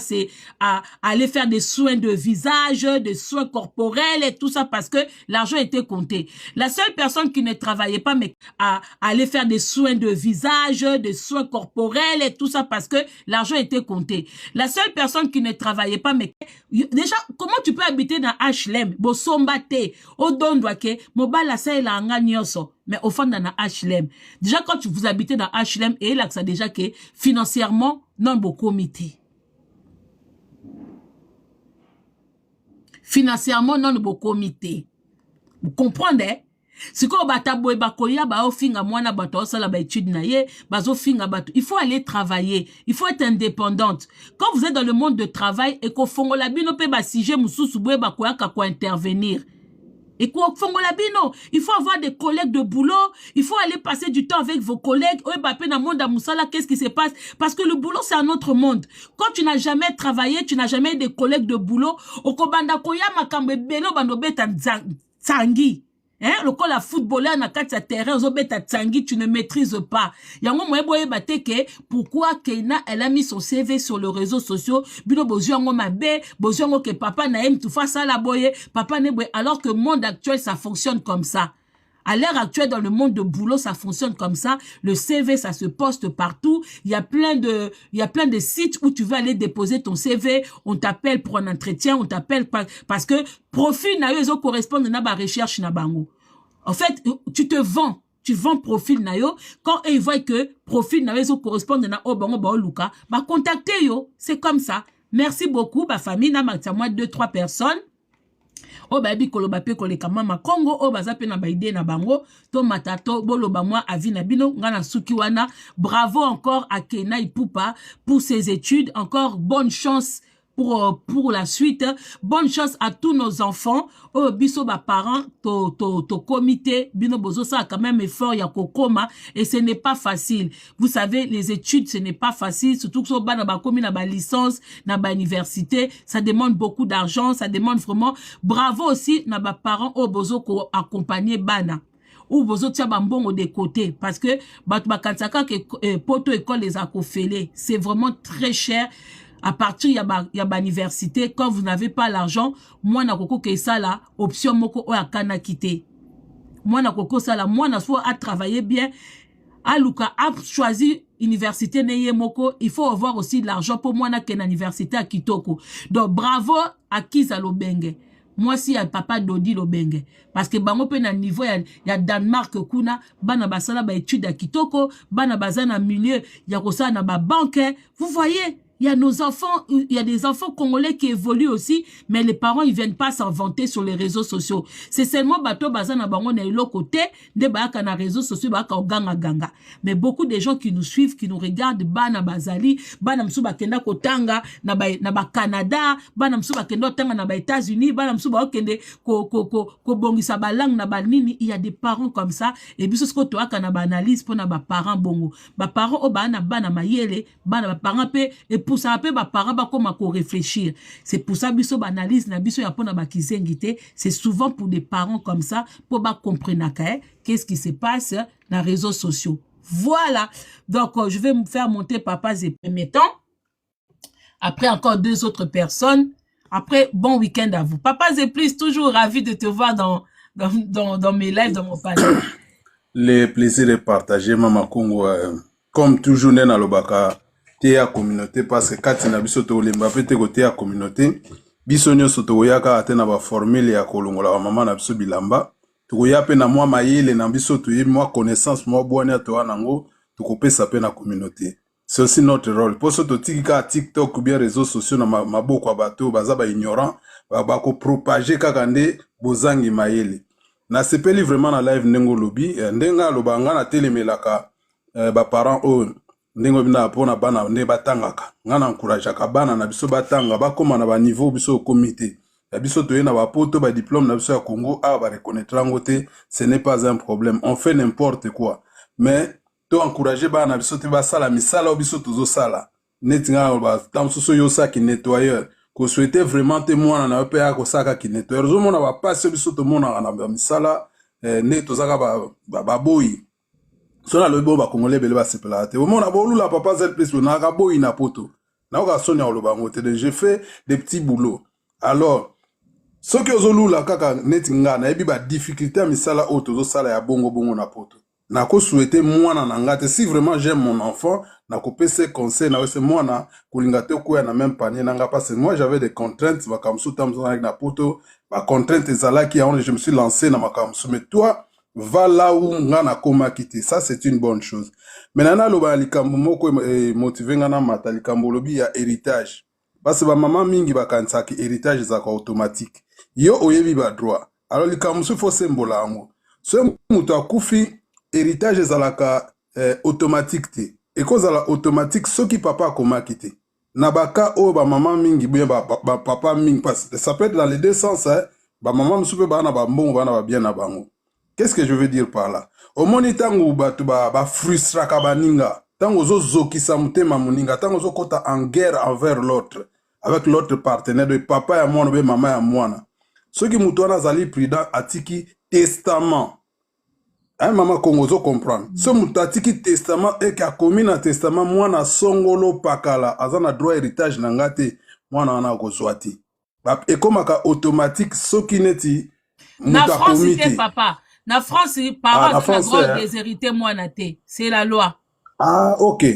à aller faire des soins de visage, des soins corporels et tout ça parce que l'argent était compté. La seule personne qui ne travaillait pas mais à aller faire des soins de visage, des soins corporels et tout ça parce que l'argent était compté. La seule personne qui ne travaillait pas mais déjà comment tu peux habiter dans HLM? Bosombate, odondwake, mobala sa ela anga nyoso. Mais au fond, dans la HLM. Déjà, quand vous habitez dans HLM, et là, ça déjà que financièrement, non, beaucoup comité. Financièrement, non, beaucoup comité. Vous comprenez? C'est quoi, il faut aller travailler. Il faut être indépendante. Quand vous êtes dans le monde de travail, et qu'on intervenir. Et quoi, il faut avoir des collègues de boulot, il faut aller passer du temps avec vos collègues. Qu'est-ce qui se passe? Parce que le boulot, c'est un autre monde. Quand tu n'as jamais travaillé, tu n'as jamais eu des collègues de boulot, hein, le col à footballeur na kati terrain zobeta tsangi tu ne maîtrises pas. Yango moyeboye bateke pourquoi Keina elle a mis son CV sur les réseaux sociaux bino boziongo mabe boziongo que papa na aime tout face à la boye papa ne boye alors que le monde actuel ça fonctionne comme ça. À l'heure actuelle, dans le monde de boulot, ça fonctionne comme ça. Le CV, ça se poste partout. Il y a plein de sites où tu vas aller déposer ton CV. On t'appelle pour un entretien. On t'appelle parce que profil na yo correspond à la recherche na bango. En fait, tu te vends. Tu vends profil na yo. Quand ils voient que profil na yo correspond à bango ba luka, bah contactez yo. C'est comme ça. Merci beaucoup, ma famille. Na ma moi 2-3 personnes. O babi koloba pe koleka mama Congo o bazape na baide na bango to matato boloba moi avi na bino ngana suki wana. Bravo encore à Keina Ipupa pour ses études, encore bonne chance pour la suite. Bonne chance à tous nos enfants. Oh, biso ba parents, to comité, bino bozo ça a quand même effort ya kokoma et ce n'est pas facile. Vous savez, les études, ce n'est pas facile, surtout que so ba na ba komi na ba licence, na ba université, ça demande beaucoup d'argent, ça demande vraiment. Bravo aussi na ba parents oh bozo ko accompagner bana. Ou bozo tia bambongo de côté parce que bakansaka que poto école les a kofele, c'est vraiment très cher. À partir il y a université quand vous n'avez pas l'argent moi na koko ke ça là option moko o akana quitter moi na koko ça là moi na soit à travailler bien à luka a choisi université neye moko il faut avoir aussi de l'argent pour moi na ken université à Kitoko. Donc bravo à Kiza Lobenge. Moi si ya papa Dodi Lobenge parce que bango pe na niveau ya Danemark kuna bana basala ba étude à Kitoko bana bazana milieu ya kosa na ba banque. Vous voyez. Il y a nos enfants, il y a des enfants congolais qui évoluent aussi, mais les parents, ils viennent pas s'en vanter sur les réseaux sociaux. C'est seulement bateau bazana bango na ilo côté, de baaka na réseaux sociaux, baaka oganga ganga. Mais beaucoup de gens qui nous suivent, qui nous regardent, bana bazali, bana msuba kenda kotanga, na ba Canada, bana msuba kenda tanga na ba États-Unis, bana msuba okende ko bongisa ba langue na ba nini, il y a des parents comme ça, et biso sko to aka na ba analyse pour na ba parents bongo. Ba parents o bana mayele, bana ba parents pe et pour ça après ba parents ba comme ko réfléchir. C'est pour ça biso analyse na biso ya pona ba kizengité, c'est souvent pour des parents comme ça pour ba comprendre qu'est-ce qui se passe dans les réseaux sociaux. Voilà. Donc je vais me faire monter papa et premier temps. Après, encore 2 autres personnes. Après, bon week-end à vous. Papa Zeplis, toujours ravi de te voir dans mes lives, dans mon panel. Le plaisir est partagé, Mama Congo. Comme toujours, Nena Lobaka, te communauté, parce que quand na biso to lemba pe te côté à communauté, biso nyonso to yaka atena ba formule ya kolongola wa mama na biso bilamba. To ya pe na mwa mayele na biso to mwa connaissance mwa bwana to anango, to kopesa pe na communauté. C'est aussi notre rôle. Pour ce que TikTok ou bien réseaux sociaux na maboko bato baza ba ignorant, ba ko propager kakande bozangi mayele. Na sepeli vraiment na live ndengo lobi ndenga lobanga na telemelaka ba parents o ndengo bina pona bana ne batangaka ngana encourage ka bana na biso batanga bakoma na ba niveau biso comité ya biso to na ba poto ba diplôme na biso ya Congo a ba reconnaître ngote, ce n'est pas un problème, on fait n'importe quoi, mais to encourager bana biso te ba sala misala biso tozo sala netinga ba tamsuso yo sa ki nettoyeur ko souhaiter vraiment témoin na pe ya ko saka ki nettoyeur zo mona ba passe biso to mona na misala ne to zaka ba boyi so na lobo ba congolais bele ba sepela te o mona bo lula papa z plus na ka boyi na poto na ka sonia o loba ngote de j'ai fait des petits boulots. Alors ce que zo lula kaka netinga na ebi ba difficulté misala o to zo sala ya bongo bongo na poto na ko souhaiter moi na ngate si vraiment j'aime mon enfant na ko pese conseil na wese moi na kulingate ko na même panier nanga parce que moi j'avais des contraintes makamsu tamzo avec na poto ba contraintes ezala qui je me suis lancé na makamsu, mais toi va là où ngana koma kiti, ça c'est une bonne chose. Maintenant lo ba likambo moko motiver ngana mata likambo lobi ya héritage parce que ba maman mingi ba kansaki héritage za ko automatique yo oyebi ba droit, alors likambo faut sembola ngo so muto akufi héritage ezalaka automatique te ekozala automatique soki papa akomaki te na baka o ba maman mingi bien ba papa mingi parce que ça peut être dans les deux sens hein. Ba maman musupe ba na ba mbongo ba na ba bien na bango. Qu'est-ce que je veux dire par là? Au moni tango batu ba frustra ka baninga tango zo zokisa mutema muninga tango zo kota en guerre envers l'autre avec l'autre partenaire de papa ya mwana be mama ya mwana soki mutu wana zali prudent atiki testament. Hein, maman Congo zo comprendre. Ce mutatiki testament et qui a commis un testament mwana songolo pakala azana droit héritage nangate mwana wana kozwati. Et comme ka automatique soki neti na France c'est papa. Na France parents na droit déshériter mwana te. C'est la loi. Ah OK.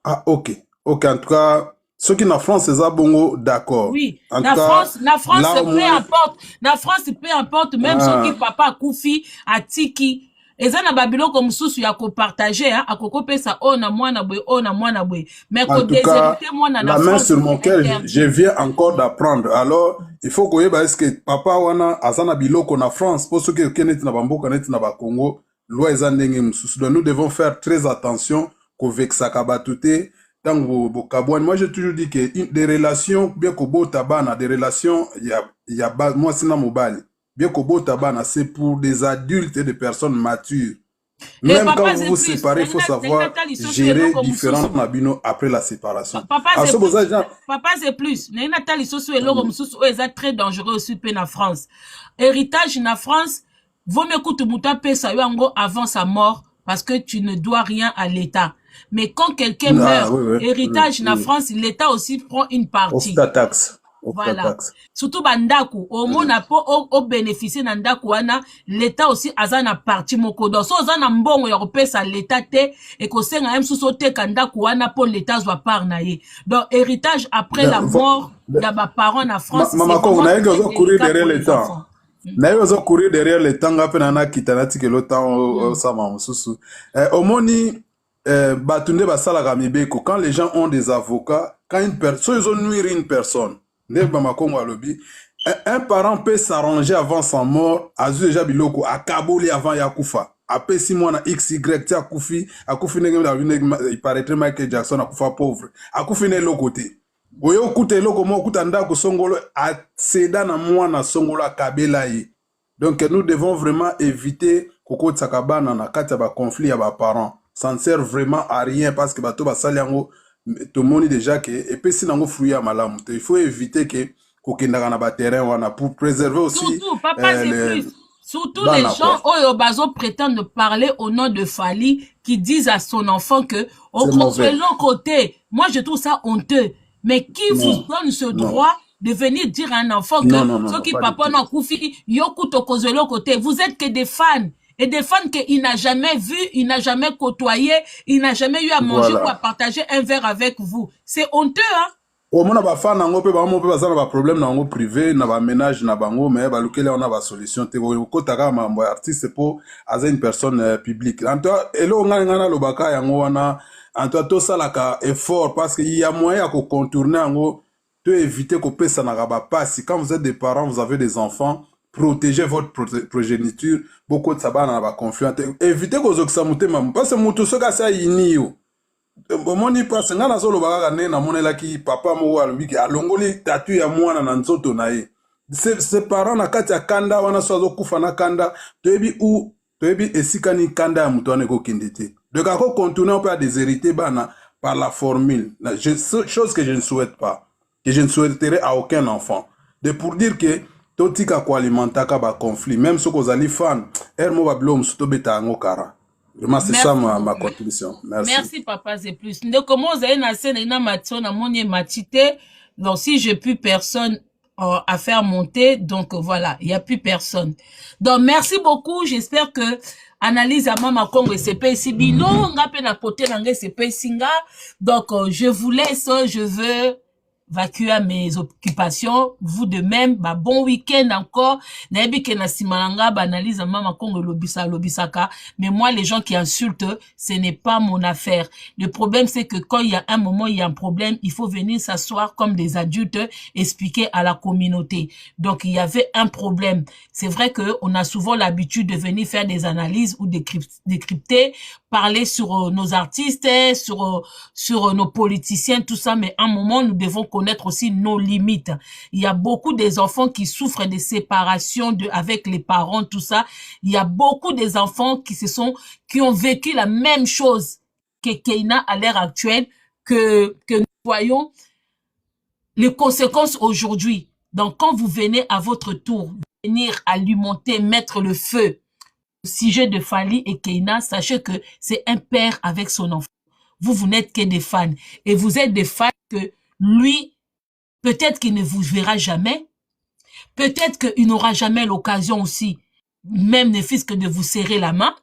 Ah OK. OK en tout cas ceux qui na France c'est bongo d'accord. Oui, na France peu importe. Na France peu importe même ceux qui papa koufi atiki eza na babilo comme susu ya ko partager hein akoko pesa o na mwana boy mais ko déshériter mwana na France. La main sur mon cœur, je viens encore d'apprendre. Alors il faut que est-ce que papa wana azana biloko na France pour ceux qui kenet na bamboka net na ba Congo loi eza ndenge mususu. Donc nous devons faire très attention ko vexa kabatute tango bokabwan. Moi j'ai toujours dit que des relations bien ko bota bana des relations ya moi sina mobile bien que Botabana, c'est pour des adultes et des personnes matures. Même quand vous vous séparez, il faut savoir gérer différents nabino après la séparation. Papa, c'est plus. Nathalie Soso et Laurent Moussou est très dangereux aussi en France. Héritage en France, vaut mieux que tu moutapes ça avant sa mort parce que tu ne dois rien à l'État. Mais quand quelqu'un meurt, héritage en France, l'État aussi prend une partie. Taxe. Voilà. Surtout bandaku au mona po au bénéficier nandaku wana l'état aussi azana parti moko donc so azana mbongo ya kopesa l'état te et ko senga même sous te kandaku wana pour l'état soit part na ye. Donc héritage après la mort ya ba parents na France. Maman ko na yego courir derrière le temps. Na yego courir derrière le temps ngapena na kitanati ke le temps ça ma mususu. Au moni batunde basala ka mibeko quand les gens ont des avocats quand une personne ils ont nuire une personne. Un parent peut s'arranger avant sa mort, a déjà biloko, a kaboli avant Yakufa. Après 6 mois, na XY, a koufi, il paraîtrait Michael Jackson, a koufa pauvre. A koufi ne lokote. Oyo koute loko mo kutanda ko songolo, a seda na moi na songolo a kabela yi. Donc nous devons vraiment éviter koko tsakabana na kati ba conflit ya ba parents. Ça ne sert vraiment à rien parce que bato ba saliango tout le monde déjà que et puis si nango fruit à malamu il faut éviter que kokendaka na ba terrain wana pour préserver aussi surtout papa surtout les gens oyo bazo prétendent parler au nom de Fally qui disent à son enfant que au l'autre côté moi je trouve ça honteux Mais qui vous Non, donne ce non, droit de venir dire à un enfant que non, non, non, ceux non, qui pas du papa tout. n'ont koufi, yoku tokozelo côté. Vous êtes que des fans. Et des fans qu'il n'a jamais vu, il n'a jamais côtoyé, il n'a jamais eu à manger ou à Voilà. partager un verre avec vous. C'est honteux, hein? omona bafana yango mpe bango mpe baza na baproblème na yango privé na baménage na bango me balukeli wana basolution te okota kaka makambo ya artiste mpo aza une personne publique antoa eloko ngai nalobaka yango wana antoa tosalaka effort parce que ya moyen ya kocontourne yango to éviter kopesanaka bapasi quand vous êtes des parents vous avez des enfants protégez votre progéniture bokotisa bana na baconfluent te éviter kozokisa motema parce que moto soki asi ayini yo omoni mpasi ngai nazoloba kaka ndenge namonelaki papa moko alobiki alongoli tatu ya mwana na nzoto na ye se parent na kati ya kanda wana so azokufa na kanda toyebi esika nini kanda ya moto wana ekokende te donc akocontourne mpe adéshérité bana par la formule chose que je ne souhaite pas que je ne souhaiterai à aucun enfant de pour dire que totika koalimentaka baconflit même soki ozali fan ere mo babilo mosusu tobeta yango kara. Vraiment, c'est ça Merci ma beaucoup. contribution. Merci. Merci, papa, c'est plus. Ne commence à une scène, une amation, à mon matité. Donc, si j'ai plus personne à faire monter, donc voilà, il n'y a plus personne. Donc, merci beaucoup. J'espère que analyse à Mama Congo et CP Sibino, on a peine à poter l'anglais CP Singa. Donc, je vous laisse, je veux vacuer à mes occupations. Vous de même, bah, bon week-end encore. Naebi ke na simalanga, bah, analyse à Mama Congo lobisaka. Mais moi, les gens qui insultent, ce n'est pas mon affaire. Le problème, c'est que quand il y a un moment, il y a un problème, il faut venir s'asseoir comme des adultes, expliquer à la communauté. Donc, il y avait un problème. C'est vrai qu'on a souvent l'habitude de venir faire des analyses ou décrypter, parler sur nos artistes, sur nos politiciens, tout ça, mais à un moment, nous devons connaître aussi nos limites. Il y a beaucoup des enfants qui souffrent de séparation avec les parents, tout ça. Il y a beaucoup des enfants qui ont vécu la même chose que Keina à l'heure actuelle, que nous voyons les conséquences aujourd'hui. Donc, quand vous venez à votre tour, venir alimenter, mettre le feu au sujet de Fally et Keina, sachez que c'est un père avec son enfant. Vous n'êtes que des fans. Et vous êtes des fans que lui, peut-être qu'il ne vous verra jamais. Peut-être qu'il n'aura jamais l'occasion aussi, même ne fût-ce que de vous serrer la main.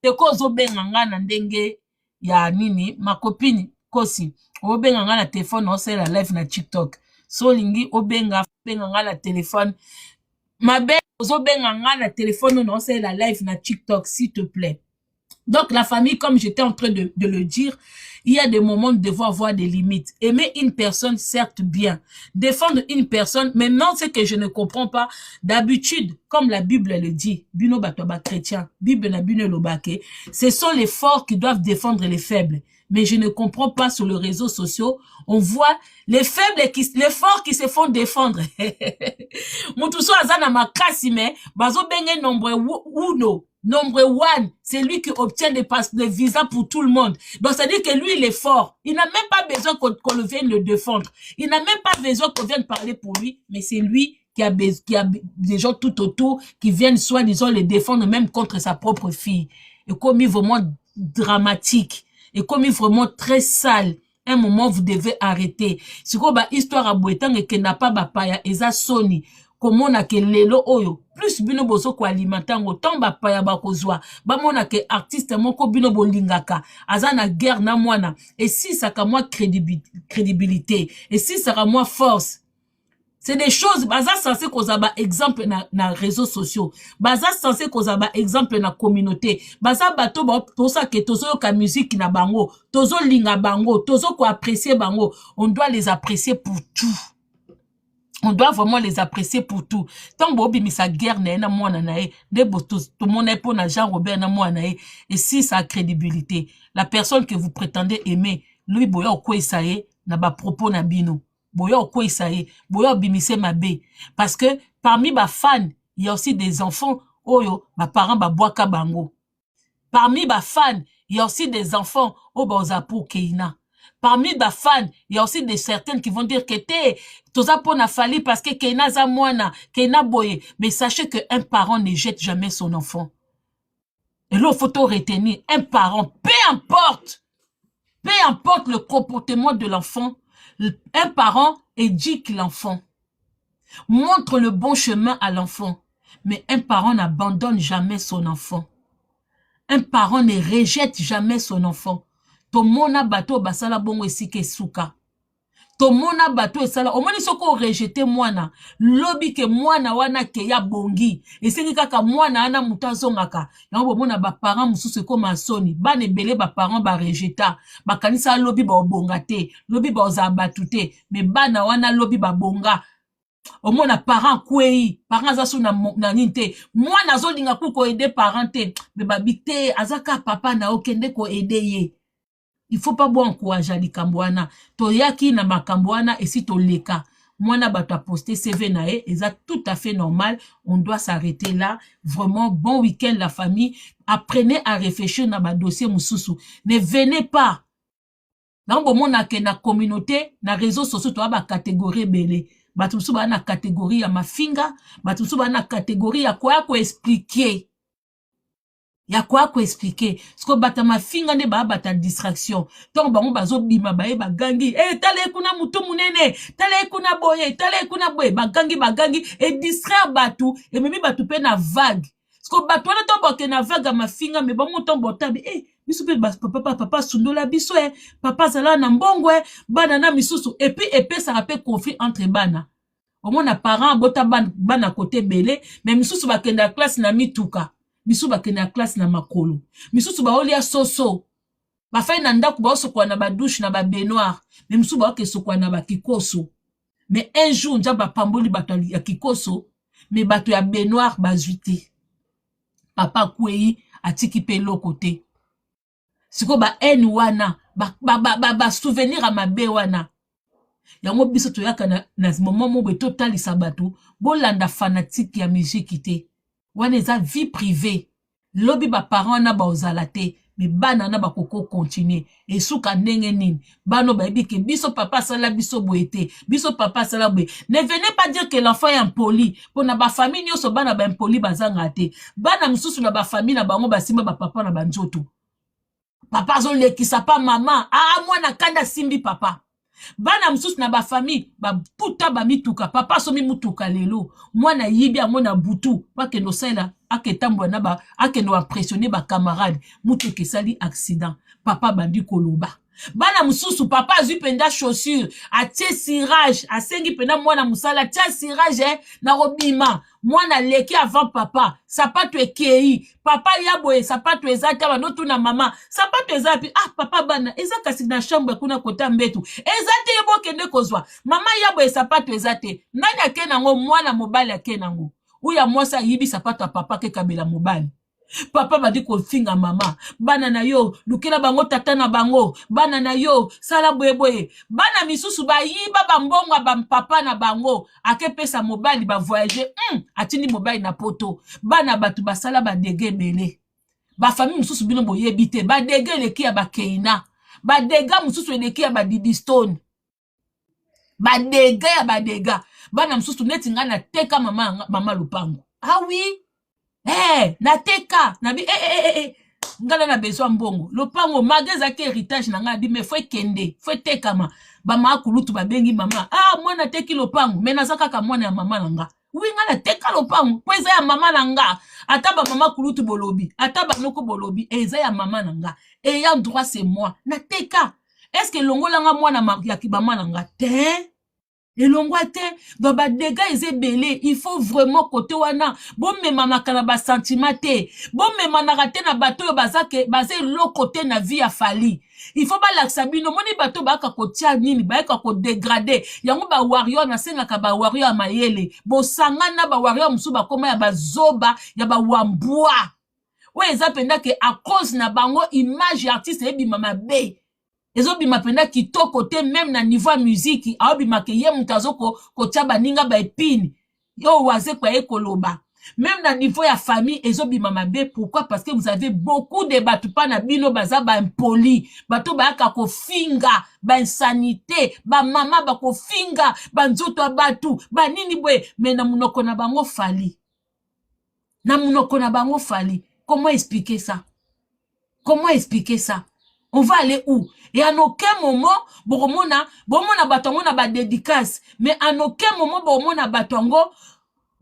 C'est cause au benganga na ndenge ya nini, ma copine, kosi, au benganga na téléphone, on sait la live na TikTok. So lingi, au benganga la téléphone. Ma belle, au benganga la téléphone, on sait la live na TikTok, s'il te plaît. Donc, la famille, comme j'étais en train de le dire, il y a des moments où nous devons avoir des limites. Aimer une personne, certes bien. Défendre une personne, maintenant, c'est que je ne comprends pas. D'habitude, comme la Bible le dit, Bino Batoba chrétien, Bible na Bino Lobake, ce sont les forts qui doivent défendre les faibles. Mais je ne comprends pas sur les réseaux sociaux, on voit les faibles, les forts qui se font défendre. Moutousso Azana Makasi, mais, Bazo Benge nombre uno. Nombre one, c'est lui qui obtient des visas pour tout le monde. Donc, ça dit que lui, il est fort. Il n'a même pas besoin qu'on vienne le défendre. Il n'a même pas besoin qu'on vienne parler pour lui, mais c'est lui qui a des gens tout autour qui viennent soi-disant le défendre même contre sa propre fille. Et comme il est vraiment dramatique, et comme il est vraiment très sale, un moment, vous devez arrêter. C'est quoi, histoire à Bouetang et que n'a pas bapaya, et ça soni. Comment on a que lelo oyo plus bino bozo ko alimenter autant ba paya ba kozwa ba mona ke artiste moko bino bolingaka azana guerre na mwana et si ça ka moi crédibilité et si ça ka moi force. C'est des choses baza censé koza ba exemple na réseaux sociaux baza censé koza ba exemple na communauté baza bato ba to ça que tozo ka musique na bango tozo linga bango tozo ko apprécier bango on doit les apprécier pour tout. On doit vraiment les apprécier pour tout. Tant que misa guerre na mwana na e, tout le monde est pour na Jean Robert na mwana e, et si sa crédibilité, la personne que vous prétendez aimer, lui boya okwe isaye na ba propos na bino. Boya okwe isaye, boya bimise mabe. Parce que parmi ba fans, il y a aussi des enfants, oyo, ba parents ba boaka bango. Parmi ba fans, il y a aussi des enfants, oh ba ozapo Keina. Parmi les fans, il y a aussi des certaines qui vont dire que t'es toza pona Fally parce que Keina za mwana, Keina boye. Mais sachez qu'un parent ne jette jamais son enfant. Et là, il faut retenir, un parent, peu importe le comportement de l'enfant, Un parent éduque l'enfant, montre le bon chemin à l'enfant, mais un parent n'abandonne jamais son enfant. Un parent ne rejette jamais son enfant. Tomona bato basala bongo esike suka. Tomona bato esala omoni soko rejete mwana lobi ke mwana wana ke ya bongi esengi kaka mwana ana mutazongaka yango bomona ba parents mususu koma soni bana ebele ba parents ba rejeta bakanisa lobi ba obonga te lobi ba oza batute me bana wana lobi ba bonga omona parent kwei parents aso na ninte mwana azolinga kuko aider parent te me babite azaka papa na okende ko aider ye. Il faut pas bon encourager likambo wana toyaki na makambo wana esi toleka mwana bato a posté CV nae eza tout à fait normal, on doit s'arrêter là. Vraiment bon week-end la famille, apprenez à réfléchir na ba dossier mususu, ne venez pas là on mona ke na communauté na réseaux sociaux to ba catégorie belé bato mususu ba na catégorie ya mafinga bato mususu ba na catégorie ya quoi ko expliquer. Ya quoi ko expliquer sko bata mafinga nde ba bata distraction donc bango bazo bima bae bagangi tale kuna mutu munene tale kuna boye bagangi et distraire batu et memi batu pe na vague sko batu wana to boke na vague mafinga me bango to botabi biso pe papa sundola biso papa zala na mbongo bana na misusu et puis ça rappelle conflit entre bana au moins na parent bota bana côté belé mais misusu ba kenda classe na mituka bisu bakene na classe na makolo misusu baolia soso bafai na ndaku baosokwa na badouche na ba baignoire mais misusu baokesokwa na bakikoso mais un jour nja bapamboli bato ya kikoso mais bato ya baignoire bazuite papa kwei atiki pe lokote siko ba en wana ba souvenir a mabe wana yango biso toyaka na moment mo beto talisa bato bolanda fanatique ya musique te wana eza vie privée lobi ba parents na ba ozalate mais bana na ba koko continuer et suka ndenge nini bano ba ebike biso papa sala biso boete biso papa sala boye. Ne venez pas dire que l'enfant est impoli pona ba famille nyoso bana ba impoli bazanga te bana mususu na ba famille na bango basimba ba papa na banjoto papa zo lekisa pa mama mwana kanda simbi papa bana mususu na ba famille ba puta ba mituka papa so mi mutuka lelo mwana yibi amona butu bakendo sala aketambwa na ba akendo impressionner ba camarade mutuka sali accident papa bandi koloba bana mususu papa azui penda chaussure atie cirage asengi penda mwana musala tia cirage na robima mwana leki avant papa sapato ekei papa yaboye sapato ezata banotu na mama sapato ezapi papa bana eza kasi na chambre kuna kota mbetu ezate yebo kende kozwa mama yaboye sapato ezate nani akenango mwana mobali akenango uya mwasa yibi sapato a papa ke kabela mobali papa badi kofinga mama bana na yo lukela bango tata na bango bana na yo sala boyeboye bana misusu ba yiba bambonga ba papa na bango akepesa mobali ba voyager atini mobali na poto bana batu basala ba dege bele ba famille misusu bino boyebi te ba dege leki ya ba keina ba dega misusu eleki ya ba didistone ba dega ya ba dega bana misusu neti nga na teka mama lupango oui na teka na bi ngala na besoin mbongo lopango magaza ke héritage na nga bi me faut kende faut tekama ba makulutu ba bengi mama mwana teki lopango me nazaka ka mwana ya mama nanga oui ngala teka lopango kweza ya mama nanga ata ba mama kulutu bolobi ata ba noko bolobi eza ya mama nanga et ya droit c'est moi na teka est-ce que longola nga mwana ya kibama nanga te et l'ongwate dans ba dégâts ezebele il faut vraiment côté wana bon me mamaka na ba sentimate bon me manarate na bato yo bazake bazé lo côté na vie ya fali il faut ba laksa bino moni bato ba ka kotia nini ba ka ko dégrader yango ba warrior na senga ka ba warrior mayele bo sangana ba warrior musu ba koma ya bazoba ya ba wambua we ezapenda ke à cause na bango image artiste ebi mama be ezobima penda kitoko te même na niveau ya musique aobima ke ye mutazo ko taba ninga ba epine yo waze kwa ekoloba même na niveau ya famille ezobima mabe. Pourquoi? Parce que vous avez beaucoup de batu pa na bino baza ba impoli bato ba ka ko finga ba insanité ba mama ba ko finga ba nzoto batu ba nini bwe mais na munoko na bango fali comment expliquer ça? Comment expliquer ça? On va aller où? Et à aucun moment, bomona batongo na ba dédicace. Mais à aucun moment, bomona batongo,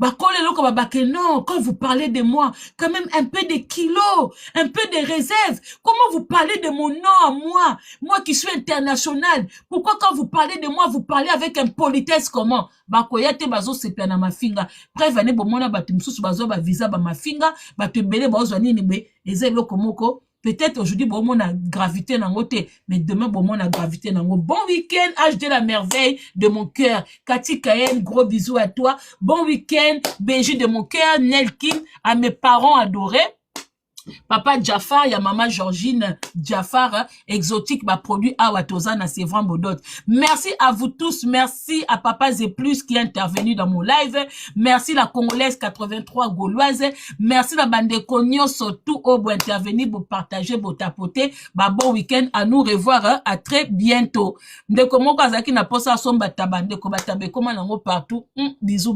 non, quand vous parlez de moi, quand même un peu de kilos, un peu de réserve. Comment vous parlez de mon nom à moi? Moi qui suis international. Pourquoi quand vous parlez de moi, vous parlez avec un politesse comment? Bakoyate bazo sepia na mafinga. Prévenez bomona batumsusu bazo ba visa ba mafinga, batebele bazo nini be ezelo komoko. Peut-être aujourd'hui, bon, on a gravité dans côté, mais demain, bon, on a gravité dans côté. Bon week-end, HD la merveille de mon cœur. Cathy Kayen, gros bisous à toi. Bon week-end, BG de mon cœur, Nelkin, à mes parents adorés. Papa Jafar, ya maman Georgine Jafar, exotique, produit à Watozana, c'est vraiment beau. Merci à vous tous. Merci à Papa Zeplus qui est intervenu dans mon live. Merci la Congolaise 83 Gauloise. Merci la bande Cognon, surtout au intervenir, pour partager, pour tapoter. Bon week-end, à nous revoir, à très bientôt. De comment Kazaki n'a pas ça, son batabande, comme partout. Bisous.